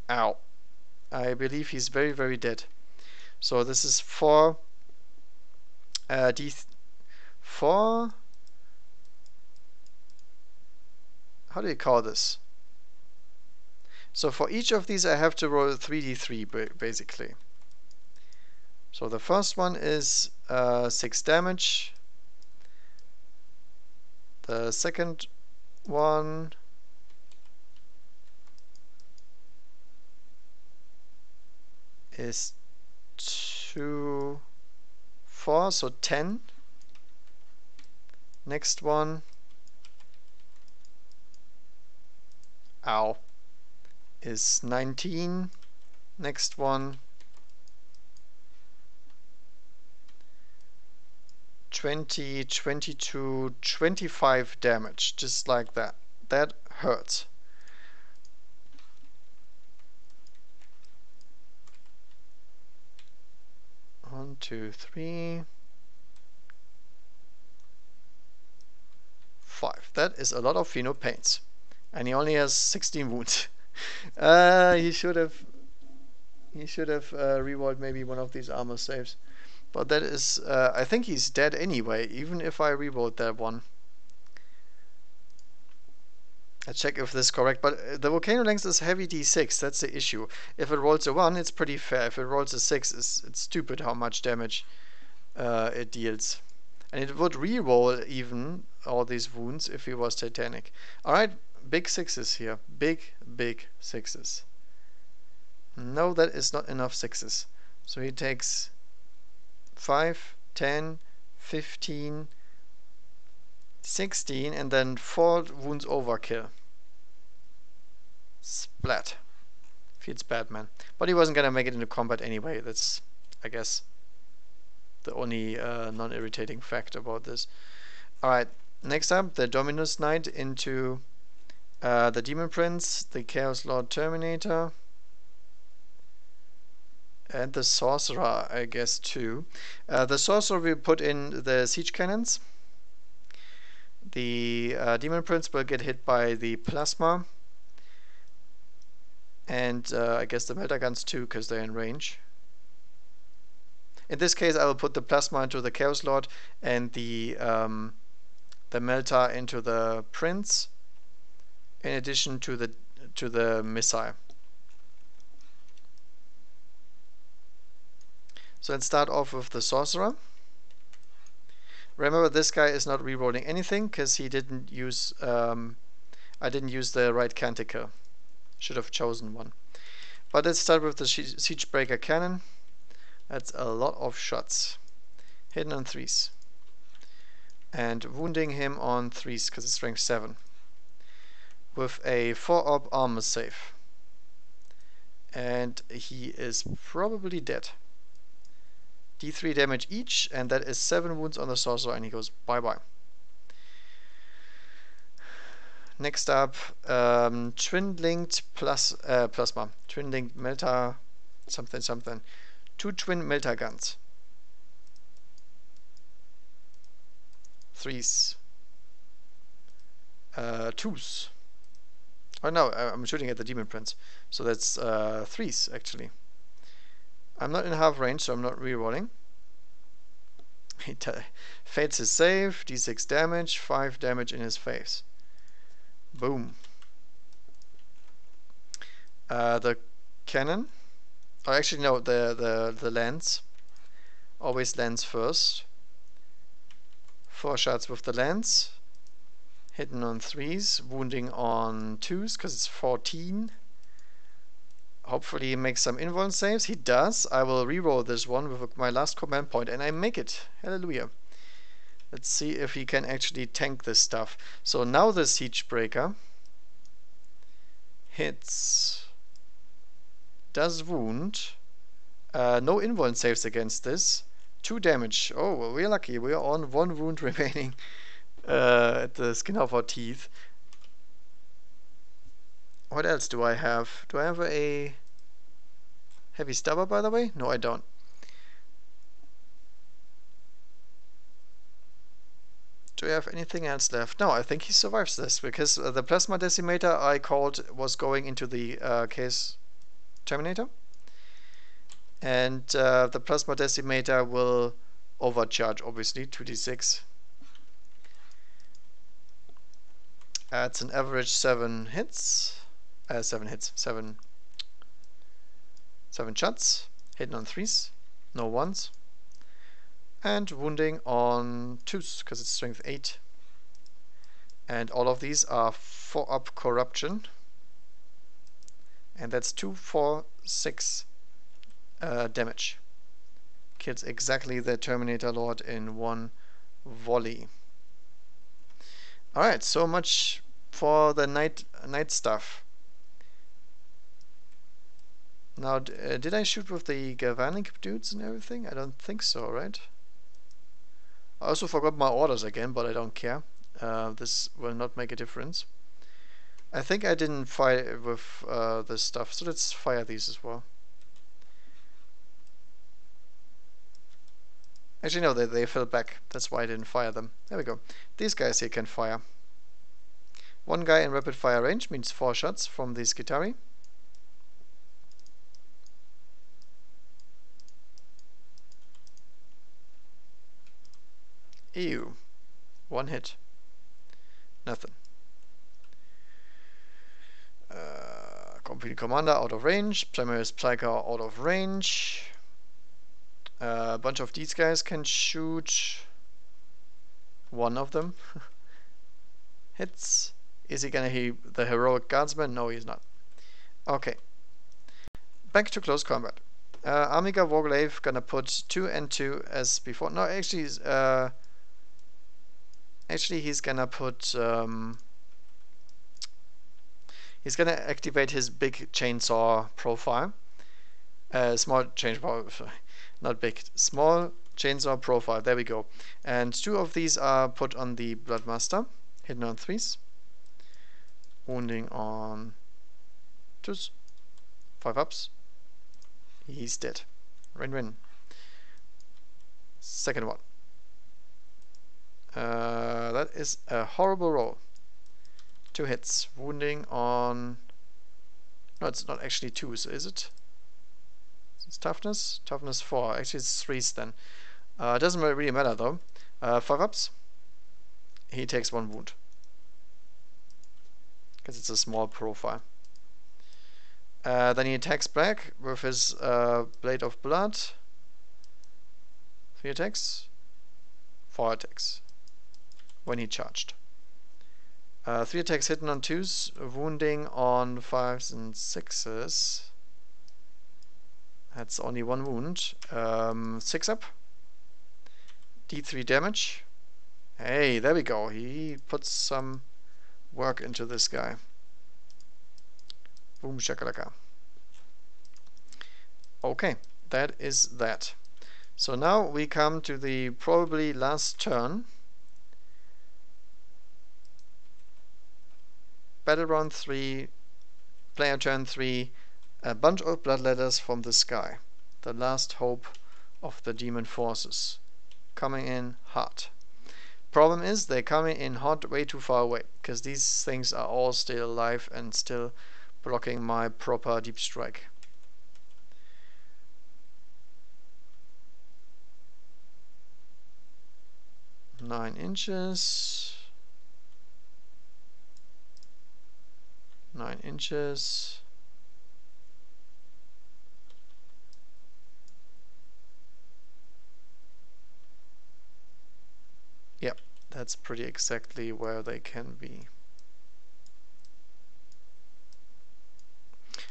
Ow. I believe he's very, very dead. So this is 4 4. How do you call this? So for each of these I have to roll 3d3 basically. So the first one is 6 damage. The second one is 2, 4, so 10. Next one, ow, is 19. Next one, 20, 22, 25 damage, just like that. That hurts. One, 2, 3, 5. That is a lot of Pheno pains. And he only has 16 wounds. He should have rerolled maybe one of these armor saves. But that is, I think he's dead anyway, even if I rerolled that one. I check if this is correct, but the Volcano Length is heavy d6, that's the issue. If it rolls a 1, it's pretty fair. If it rolls a 6, it's stupid how much damage it deals. And it would reroll even all these wounds if he was Titanic. Alright, big 6s here. Big 6s. No, that is not enough 6s. So he takes 5, 10, 15, 16, and then 4 wounds overkill. Splat. Feels bad, man. But he wasn't gonna make it into combat anyway. That's, I guess, the only non-irritating fact about this. Alright, next up, the Dominus Knight into the Demon Prince, the Chaos Lord Terminator, and the Sorcerer, I guess, too. The Sorcerer will put in the Siege Cannons. The Demon Prince will get hit by the Plasma. And I guess the Melter Guns too, because they're in range. In this case, I will put the Plasma into the Chaos Lord and the Melter into the Prince, in addition to the missile. So let's start off with the Sorcerer. Remember, this guy is not rerolling anything because he didn't use. I didn't use the right Canticle. Should have chosen one. But let's start with the Siege Breaker Cannon. That's a lot of shots. Hitting on 3s. And wounding him on 3s because it's strength 7. With a 4-op armor save. And he is probably dead. D3 damage each, and that is 7 wounds on the sorcerer, and he goes bye-bye. Next up, twin-linked plasma. Twin-linked melta something something. 2 twin melta guns. 3s. 2s. Oh no, I'm shooting at the Demon Prince. So that's 3s actually. I'm not in half range, so I'm not rerolling. He fails his save, d6 damage, 5 damage in his face. Boom. The cannon. Oh, actually no, the lance. Always lance first. 4 shots with the lance. Hitting on 3s, wounding on 2s because it's 14. Hopefully he makes some invuln saves. He does. I will reroll this one with my last command point, and I make it. Hallelujah. Let's see if he can actually tank this stuff. So now the Siege Breaker hits, does wound. No invuln saves against this. 2 damage. Oh, well, we're lucky. We're on 1 wound remaining at the skin of our teeth. What else do I have? Do I have a heavy stabber, by the way? No, I don't. Do I have anything else left? No, I think he survives this, because the Plasma Decimator I called was going into the Case Terminator. And the Plasma Decimator will overcharge, obviously, 2d6. It's an average 7 hits. 7 shots. Hitting on 3s. No 1s. And wounding on 2s, because it's strength 8. And all of these are 4-up corruption. And that's 2, 4, 6 damage. Kills exactly the Terminator Lord in 1 volley. Alright, so much for the night stuff. Now, did I shoot with the Galvanic dudes and everything? I don't think so, right? I also forgot my orders again, but I don't care. This will not make a difference. I think I didn't fire with this stuff, so let's fire these as well. Actually, no, they fell back. That's why I didn't fire them. There we go. These guys here can fire. 1 guy in rapid fire range means 4 shots from the Skitari. Ew. 1 hit. Nothing. Complete Commander out of range. Primaris Psyker out of range. A bunch of these guys can shoot. 1 of them. Hits. Is he gonna hit the Heroic Guardsman? No, he's not. Okay. Back to close combat. Amiga Warglaive gonna put 2 and 2 as before. No, actually, he's gonna put. He's gonna activate his big chainsaw profile. Small chainsaw, not big. Small chainsaw profile. There we go. And 2 of these are put on the Bloodmaster, hitting on 3s, wounding on 2s, 5 ups. He's dead. Win-win. Second one. That is a horrible roll. 2 hits. Wounding on... No, it's not actually 2s, is it? It's toughness? Toughness 4. Actually, it's 3s then. It doesn't really matter though. 5 ups. He takes 1 wound. Because it's a small profile. Then he attacks back with his Blade of Blood. 3 attacks. 4 attacks. When he charged. 3 attacks hitting on 2s, wounding on 5s and 6s. That's only 1 wound. 6 up. D3 damage. Hey, there we go. He puts some work into this guy. Boom shakalaka. Okay, that is that. So now we come to the probably last turn. Battle round 3, player turn 3, a bunch of bloodletters from the sky. The last hope of the demon forces. Coming in hot. Problem is, they're coming in hot way too far away, because these things are all still alive and still blocking my proper deep strike. Nine inches. 9 inches. Yep, that's pretty exactly where they can be.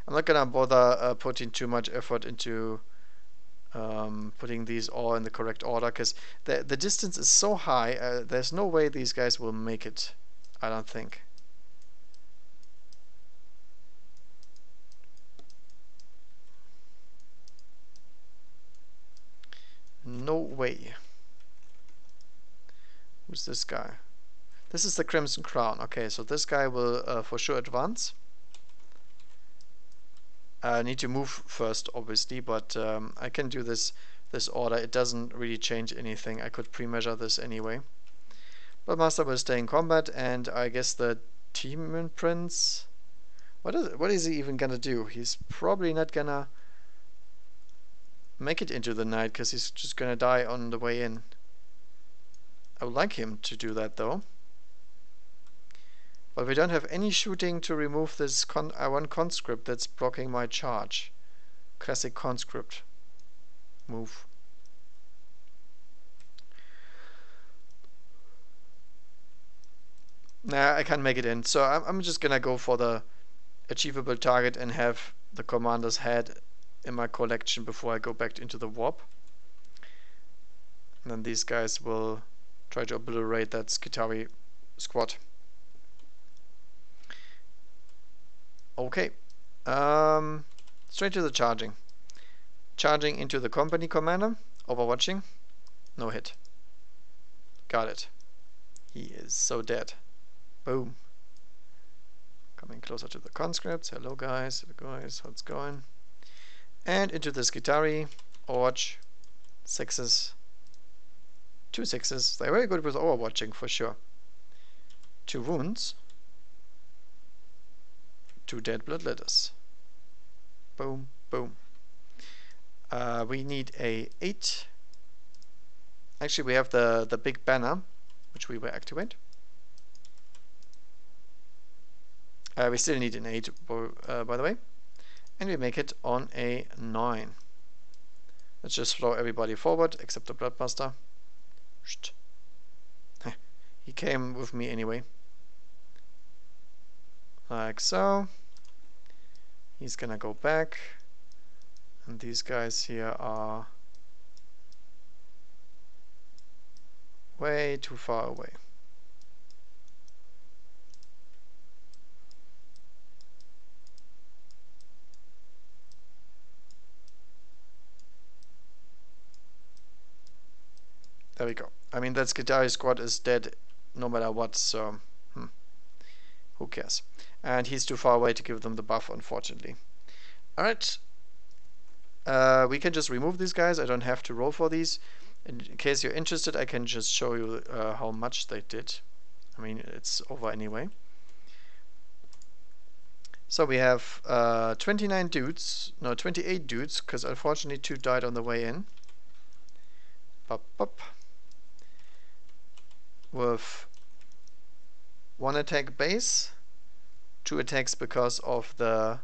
I'm not gonna bother putting too much effort into putting these all in the correct order, because the distance is so high, there's no way these guys will make it, I don't think. No way. Who's this guy? This is the Crimson Crown. Okay, so this guy will for sure advance. I need to move first, obviously, but I can do this order. It doesn't really change anything. I could pre-measure this anyway. But Master will stay in combat, and I guess the Demon Prince... What is he even gonna do? He's probably not gonna make it into the night, because he's just gonna die on the way in. I would like him to do that, though. But we don't have any shooting to remove this one conscript that's blocking my charge. Classic conscript move. Nah, I can't make it in. So I'm just gonna go for the achievable target and have the commander's head in my collection before I go back into the warp. And then these guys will try to obliterate that Skitarii squad. Okay. Straight to the charging. Charging into the company commander. Overwatching. No hit. Got it. He is so dead. Boom. Coming closer to the conscripts. Hello guys. Hello guys. How's it going? And into the Skitarii. Overwatch. 6s. 2 6s. They're very good with overwatching for sure. 2 wounds. 2 dead bloodletters. Boom, boom. We need a 8. Actually, we have the big banner, which we will activate. We still need an 8, by the way. And we make it on a 9. Let's just throw everybody forward, except the Bloodbuster. He came with me anyway. Like so. He's gonna go back. And these guys here are way too far away. There we go. I mean, that Skitarii squad is dead no matter what, so who cares? And he's too far away to give them the buff, unfortunately. Alright. We can just remove these guys. I don't have to roll for these. In case you're interested, I can just show you how much they did. I mean, it's over anyway. So we have 29 dudes. No, 28 dudes, because unfortunately 2 died on the way in. Pop, pop. With 1 attack base, 2 attacks because of the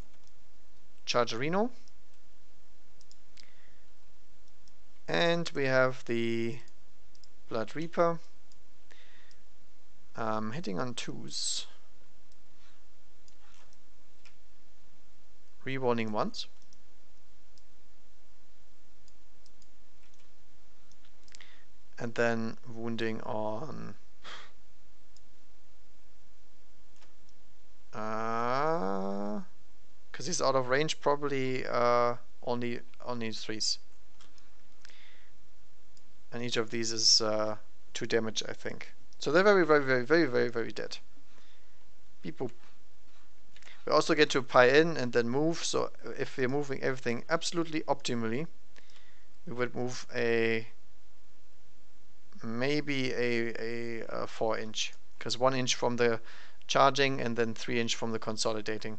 Chargerino, and we have the Blood Reaper hitting on 2s, rerolling 1s, And then wounding on because he's out of range, probably only 3s. And each of these is 2 damage, I think. So they're very, very, very, very, very, very dead. Beep boop. We also get to pie in and then move. So if we're moving everything absolutely optimally, we would move maybe a 4-inch, because 1 inch from the charging and then 3 inch from the consolidating.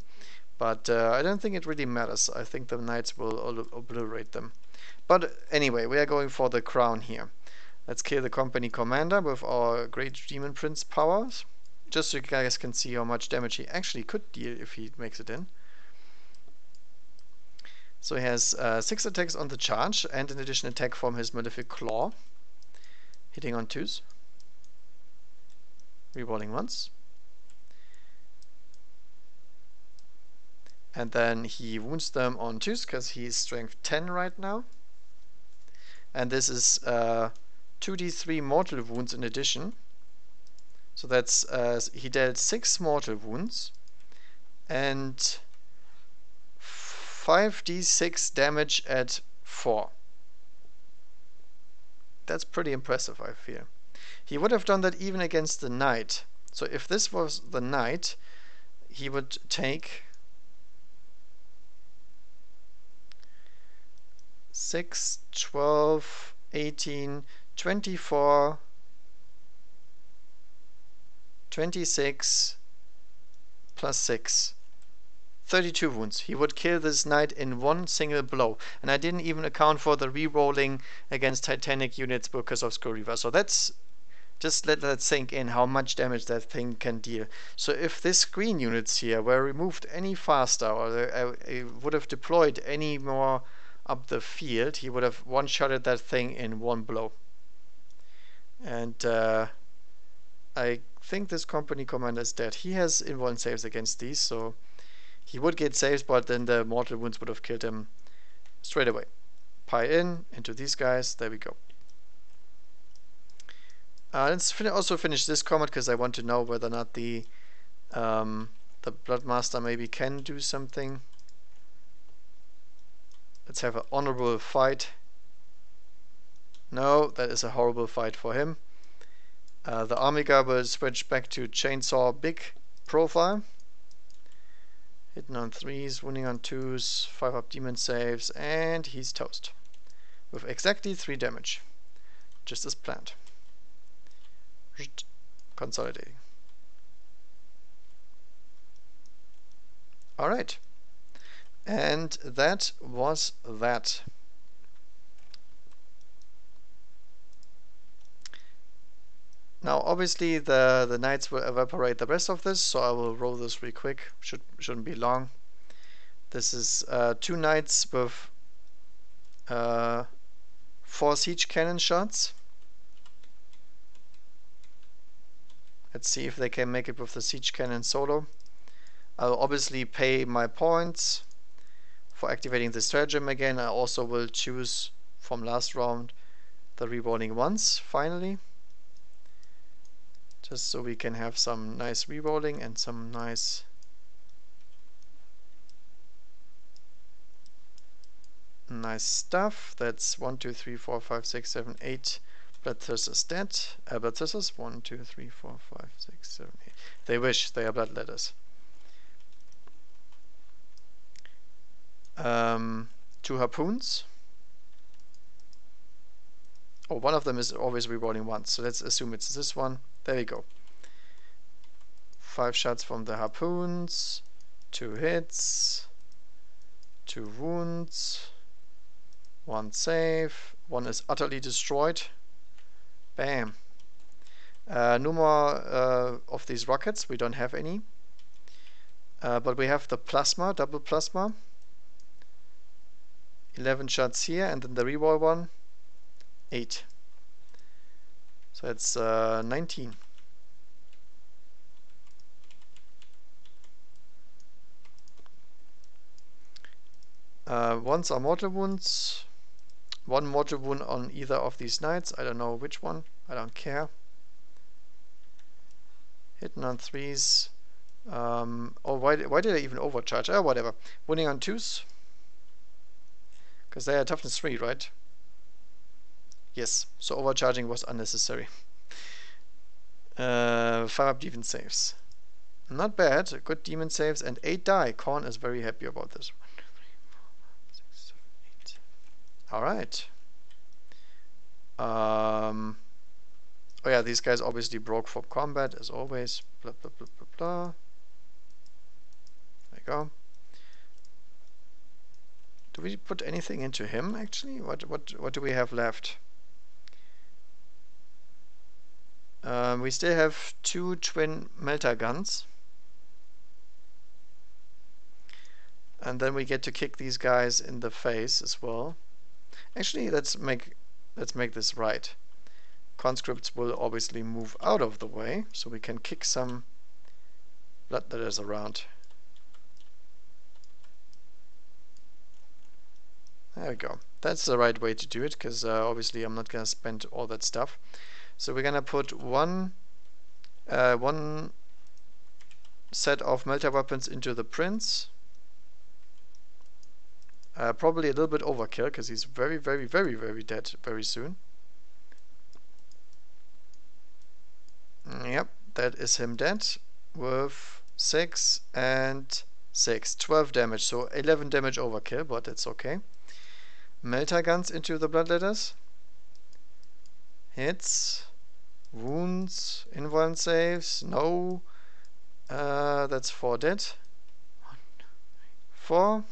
But I don't think it really matters. I think the knights will obliterate them. But anyway, we are going for the crown here. Let's kill the company commander with our great demon prince powers, just so you guys can see how much damage he actually could deal if he makes it in. So he has 6 attacks on the charge and an additional attack from his malefic claw, hitting on 2s, rerolling once, and then he wounds them on 2s because he's strength 10 right now. And this is 2d3 mortal wounds in addition. So that's he dealt 6 mortal wounds and 5d6 damage at 4. That's pretty impressive, I feel. He would have done that even against the knight. So if this was the knight, he would take 6, 12, 18, 24, 26 plus 6. 32 wounds. He would kill this knight in one single blow. And I didn't even account for the re-rolling against Titanic units because of Skurriva. So that's just let that sink in how much damage that thing can deal. So if this green units here were removed any faster, or would have deployed any more up the field, he would have one-shotted that thing in one blow. And I think this company commander is dead. He has invuln saves against these, so he would get saves, but then the mortal wounds would have killed him straight away. Pie in into these guys. There we go. Let's also finish this combat because I want to know whether or not the Bloodmaster maybe can do something. Let's have an honorable fight. No, that is a horrible fight for him. The Amiga will switch back to chainsaw big profile. Hitting on 3s, wounding on 2s, 5 up demon saves, and he's toast. With exactly 3 damage. Just as planned. Consolidating. Alright. And that was that. Now obviously the knights will evaporate the rest of this, so I will roll this real quick. Shouldn't be long. This is 2 knights with 4 siege cannon shots. Let's see if they can make it with the siege cannon solo. I'll obviously pay my points for activating the stratagem again. I also will choose from last round the rerolling once finally. Just so we can have some nice rerolling and some nice stuff. That's 1, 2, 3, 4, 5, 6, 7, 8 bloodthirsters dead. Bloodthirsters 1, 2, 3, 4, 5, 6, 7, 8. They wish they are bloodletters. 2 harpoons. Oh, one of them is always rerolling once, so let's assume it's this one. There we go. 5 shots from the harpoons, 2 hits, 2 wounds, 1 save, 1 is utterly destroyed. Bam. No more of these rockets, we don't have any. But we have the plasma, double plasma. 11 shots here, and then the reroll one, 8. So it's 19. Once are mortal wounds. One mortal wound on either of these knights. I don't know which one. I don't care. Hitting on 3s. Oh, why did I even overcharge? Oh, whatever. Winning on 2s. Because they are toughness 3, right? Yes. So overcharging was unnecessary. 5 up defense saves. Not bad. Good demon saves and 8 die. Khorne is very happy about this. 1, 2, 3, 4, 5, 6, 7, 8. Alright. Oh yeah, these guys obviously broke from combat as always. Blah blah blah blah blah. There you go. Do we put anything into him actually? What do we have left? We still have 2 twin melter guns. And then we get to kick these guys in the face as well. Actually, let's make this right. Conscripts will obviously move out of the way, so we can kick some bloodletters around. There we go. That's the right way to do it, because obviously I'm not gonna spend all that stuff. So we're gonna put one set of melter weapons into the prince. Probably a little bit overkill, because he's very, very, very, very dead very soon. Yep, that is him dead with 6 and 6. 12 damage, so 11 damage overkill, but it's okay. Melter guns into the bloodletters. Hits. Wounds. Invuln saves. No. That's 4 dead. 1, 2, 3, 4.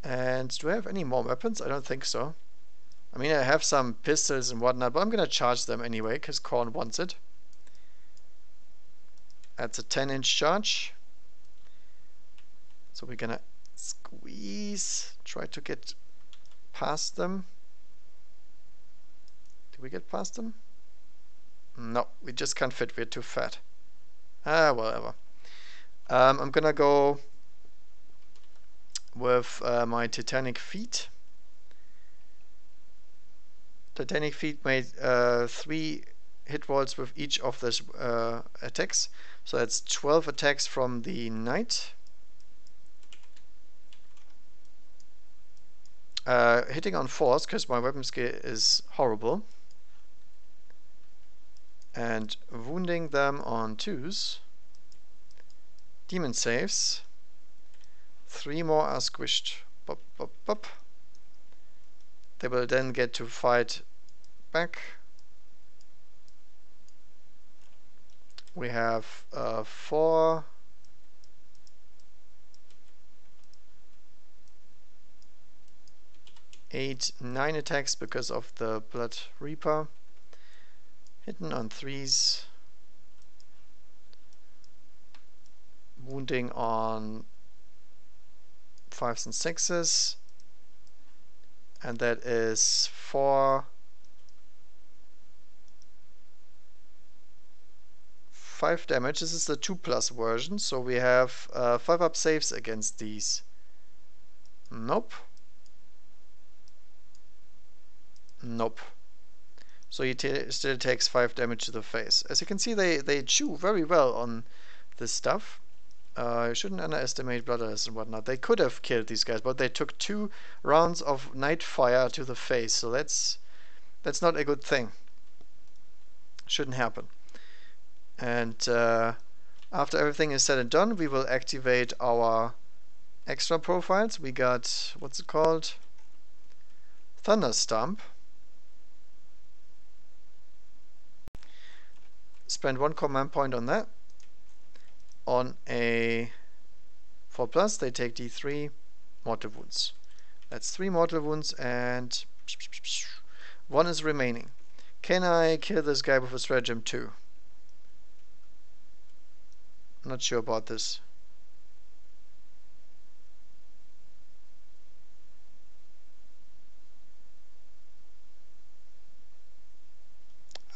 And do I have any more weapons? I don't think so. I mean, I have some pistols and whatnot, but I'm gonna charge them anyway, because Khorne wants it. That's a 10-inch charge. So we're gonna squeeze, try to get past them. Did we get past them? No, we just can't fit, we're too fat. Ah, whatever. I'm gonna go with my Titanic Feet. Titanic Feet made 3 hit rolls with each of those attacks. So that's 12 attacks from the knight. Hitting on 4s, because my weapon skill is horrible. And wounding them on 2s. Demon saves. 3 more are squished. Bop, bop, bop. They will then get to fight back. We have 4. 8, 9 attacks because of the Blood Reaper. Hitting on 3s. Wounding on 5s and 6s. And that is 4. 5 damage. This is the 2+ version, so we have 5 up saves against these. Nope. Nope. So he still takes 5 damage to the face. As you can see, they chew very well on this stuff. You shouldn't underestimate bloodletters and whatnot. They could have killed these guys, but they took 2 rounds of night fire to the face, so that's not a good thing. Shouldn't happen. And after everything is said and done, we will activate our extra profiles. We got, what's it called? Thunder Stomp. Spend 1 command point on that. On a 4+, they take D3 mortal wounds. That's 3 mortal wounds, and 1 is remaining. Can I kill this guy with a stratagem too? I'm not sure about this.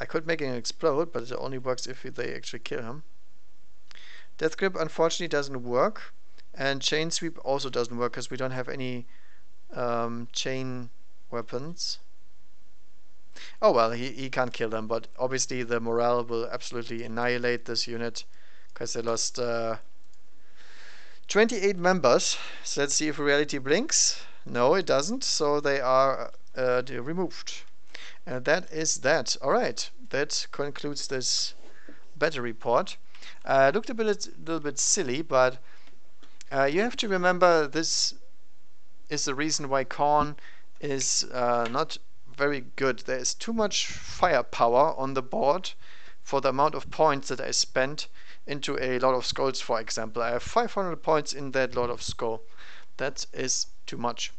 I could make him explode, but it only works if they actually kill him. Death Grip unfortunately doesn't work, and Chain Sweep also doesn't work because we don't have any chain weapons. Oh well, he can't kill them, but obviously the morale will absolutely annihilate this unit because they lost 28 members. So let's see if reality blinks. No, it doesn't, so they are removed. And that is that. Alright, that concludes this battle report. Looked a little bit silly, but you have to remember this is the reason why Khorne is not very good. There is too much firepower on the board for the amount of points that I spent into a Lord of Skulls, for example. I have 500 points in that Lord of Skull. That is too much.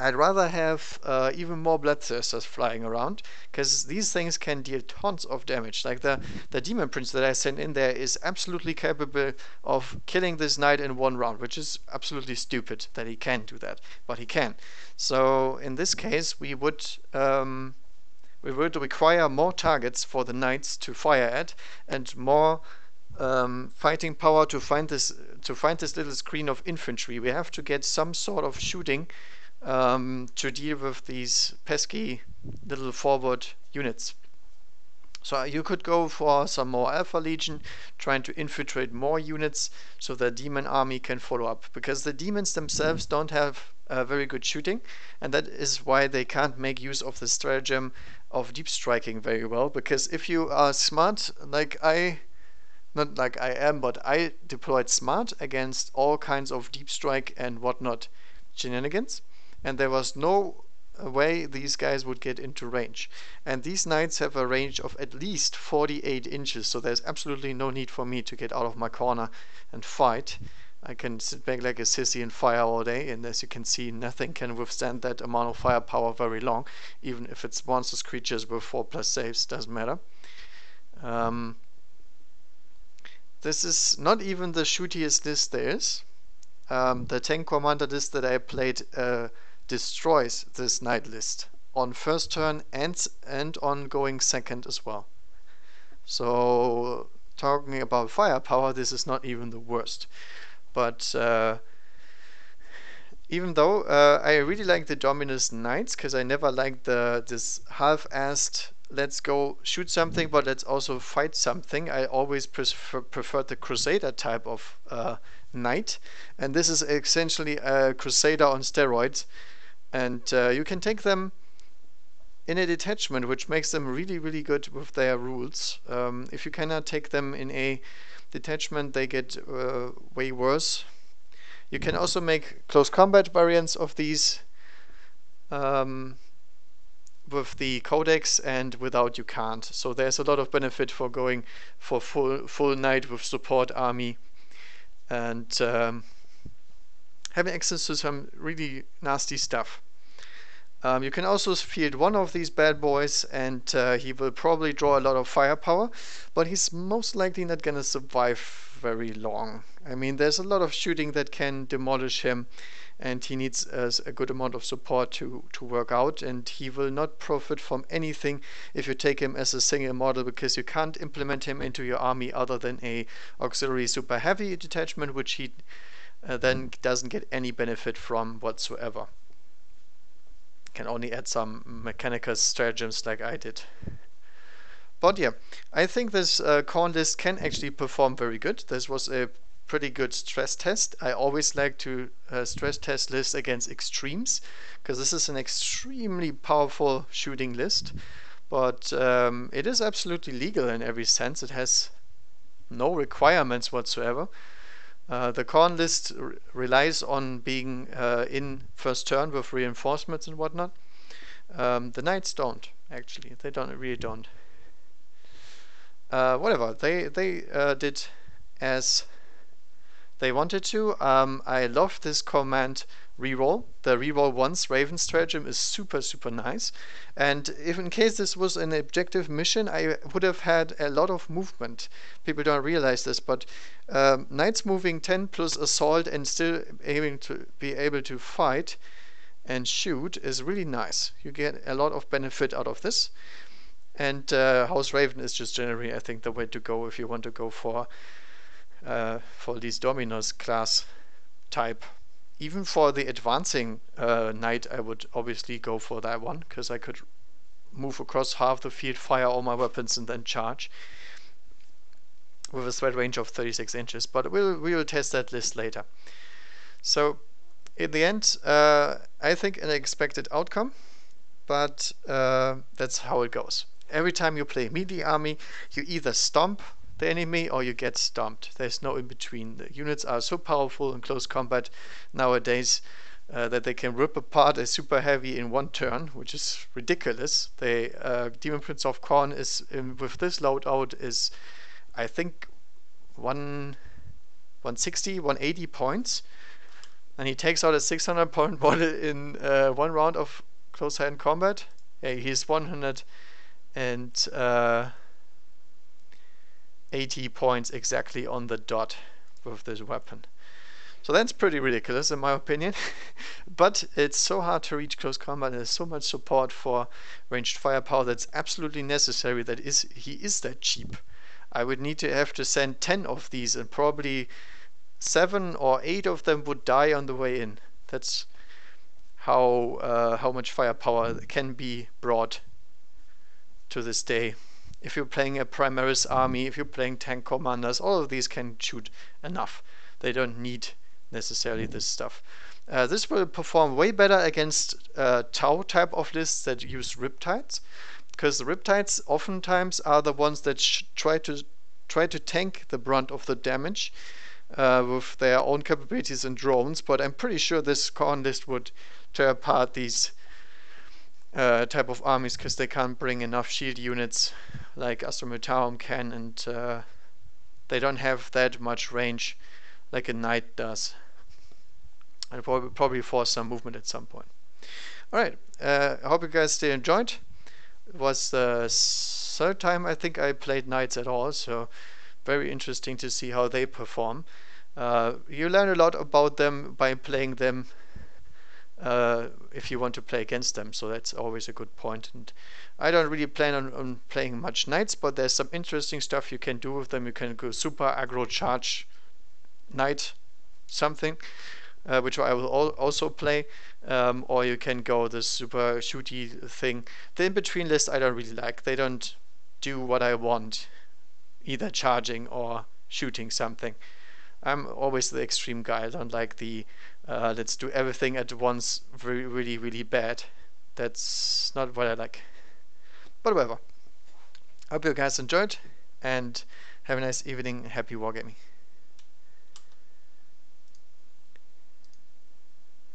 I'd rather have even more Bloodthirsters flying around, because these things can deal tons of damage. Like the Demon Prince that I sent in there is absolutely capable of killing this knight in one round, which is absolutely stupid that he can do that, but he can. So in this case, we would require more targets for the knights to fire at, and more fighting power to find this little screen of infantry. We have to get some sort of shooting to deal with these pesky little forward units. So you could go for some more Alpha Legion, trying to infiltrate more units so the demon army can follow up, because the demons themselves don't have very good shooting, and that is why they can't make use of the stratagem of deep striking very well. Because if you are smart, like not like I am, but I deployed smart against all kinds of deep strike and whatnot shenanigans, and there was no way these guys would get into range. And these knights have a range of at least 48 inches, so there's absolutely no need for me to get out of my corner and fight. I can sit back like a sissy and fire all day, and as you can see, nothing can withstand that amount of firepower very long, even if it's monstrous creatures with 4+ saves, doesn't matter. This is not even the shootiest list there is. The tank commander list that I played destroys this knight list on first turn and on going second as well. So talking about firepower, this is not even the worst. But even though I really like the Dominus Knights, because I never liked this half-assed let's go shoot something but let's also fight something. I always preferred the Crusader type of knight, and this is essentially a Crusader on steroids. And you can take them in a detachment, which makes them really, really good with their rules. If you cannot take them in a detachment, they get way worse. You can also make close combat variants of these with the Codex, and without you can't. So there's a lot of benefit for going for full knight with support army and having access to some really nasty stuff. You can also field one of these bad boys, and he will probably draw a lot of firepower, but he's most likely not gonna survive very long. I mean, there's a lot of shooting that can demolish him, and he needs a good amount of support to work out, and he will not profit from anything if you take him as a single model, because you can't implement him into your army other than a auxiliary super heavy detachment, which he then doesn't get any benefit from whatsoever. Can only add some mechanical stratagems like I did. But yeah, I think this Khorne list can actually perform very good. This was a pretty good stress test. I always like to stress test lists against extremes, because this is an extremely powerful shooting list. But it is absolutely legal in every sense. It has no requirements whatsoever. The Khorne list relies on being in first turn with reinforcements and whatnot. The knights don't, actually. They really don't. Whatever. They did as they wanted to. I love this command reroll. The reroll once Raven stratagem is super, super nice. And if in case this was an objective mission, I would have had a lot of movement. People don't realize this, but knights moving 10 plus assault and still be able to fight and shoot is really nice. You get a lot of benefit out of this. And House Raven is just generally, I think, the way to go if you want to go for these Dominus class type even for the advancing knight, I would obviously go for that one, because I could move across half the field, fire all my weapons, and then charge with a threat range of 36 inches. But we will test that list later. So in the end, I think an expected outcome, but that's how it goes. Every time you play a melee army, you either stomp the enemy or you get stomped. There's no in between. The units are so powerful in close combat nowadays that they can rip apart a super heavy in one turn, which is ridiculous. The Demon Prince of Khorne is with this loadout is, I think, 160, 180 points, and he takes out a 600-point model in one round of close-hand combat. Yeah, he's 180 points exactly on the dot with this weapon. So that's pretty ridiculous in my opinion. But it's so hard to reach close combat, and there's so much support for ranged firepower that's absolutely necessary that he is that cheap. I would need to have to send 10 of these, and probably 7 or 8 of them would die on the way in. That's how much firepower can be brought to this day. If you're playing a Primaris army, if you're playing tank commanders, all of these can shoot enough. They don't need necessarily this stuff. This will perform way better against Tau type of lists that use Riptides, because the Riptides oftentimes are the ones that try to tank the brunt of the damage with their own capabilities and drones. But I'm pretty sure this Khorne list would tear apart these type of armies, because they can't bring enough shield units like Astrometarum can, and they don't have that much range like a knight does. And probably force some movement at some point. Alright, I hope you guys still enjoyed. It was the third time I think I played knights at all, so very interesting to see how they perform. You learn a lot about them by playing them if you want to play against them, so that's always a good point. And I don't really plan on playing much knights, but there's some interesting stuff you can do with them. You can go super aggro charge knight something, which I will also play, or you can go the super shooty thing. The in-between list I don't really like. They don't do what I want, either charging or shooting something. I'm always the extreme guy. I don't like the let's do everything at once really, really bad. That's not what I like. But whatever. Hope you guys enjoyed, and have a nice evening. Happy wargaming.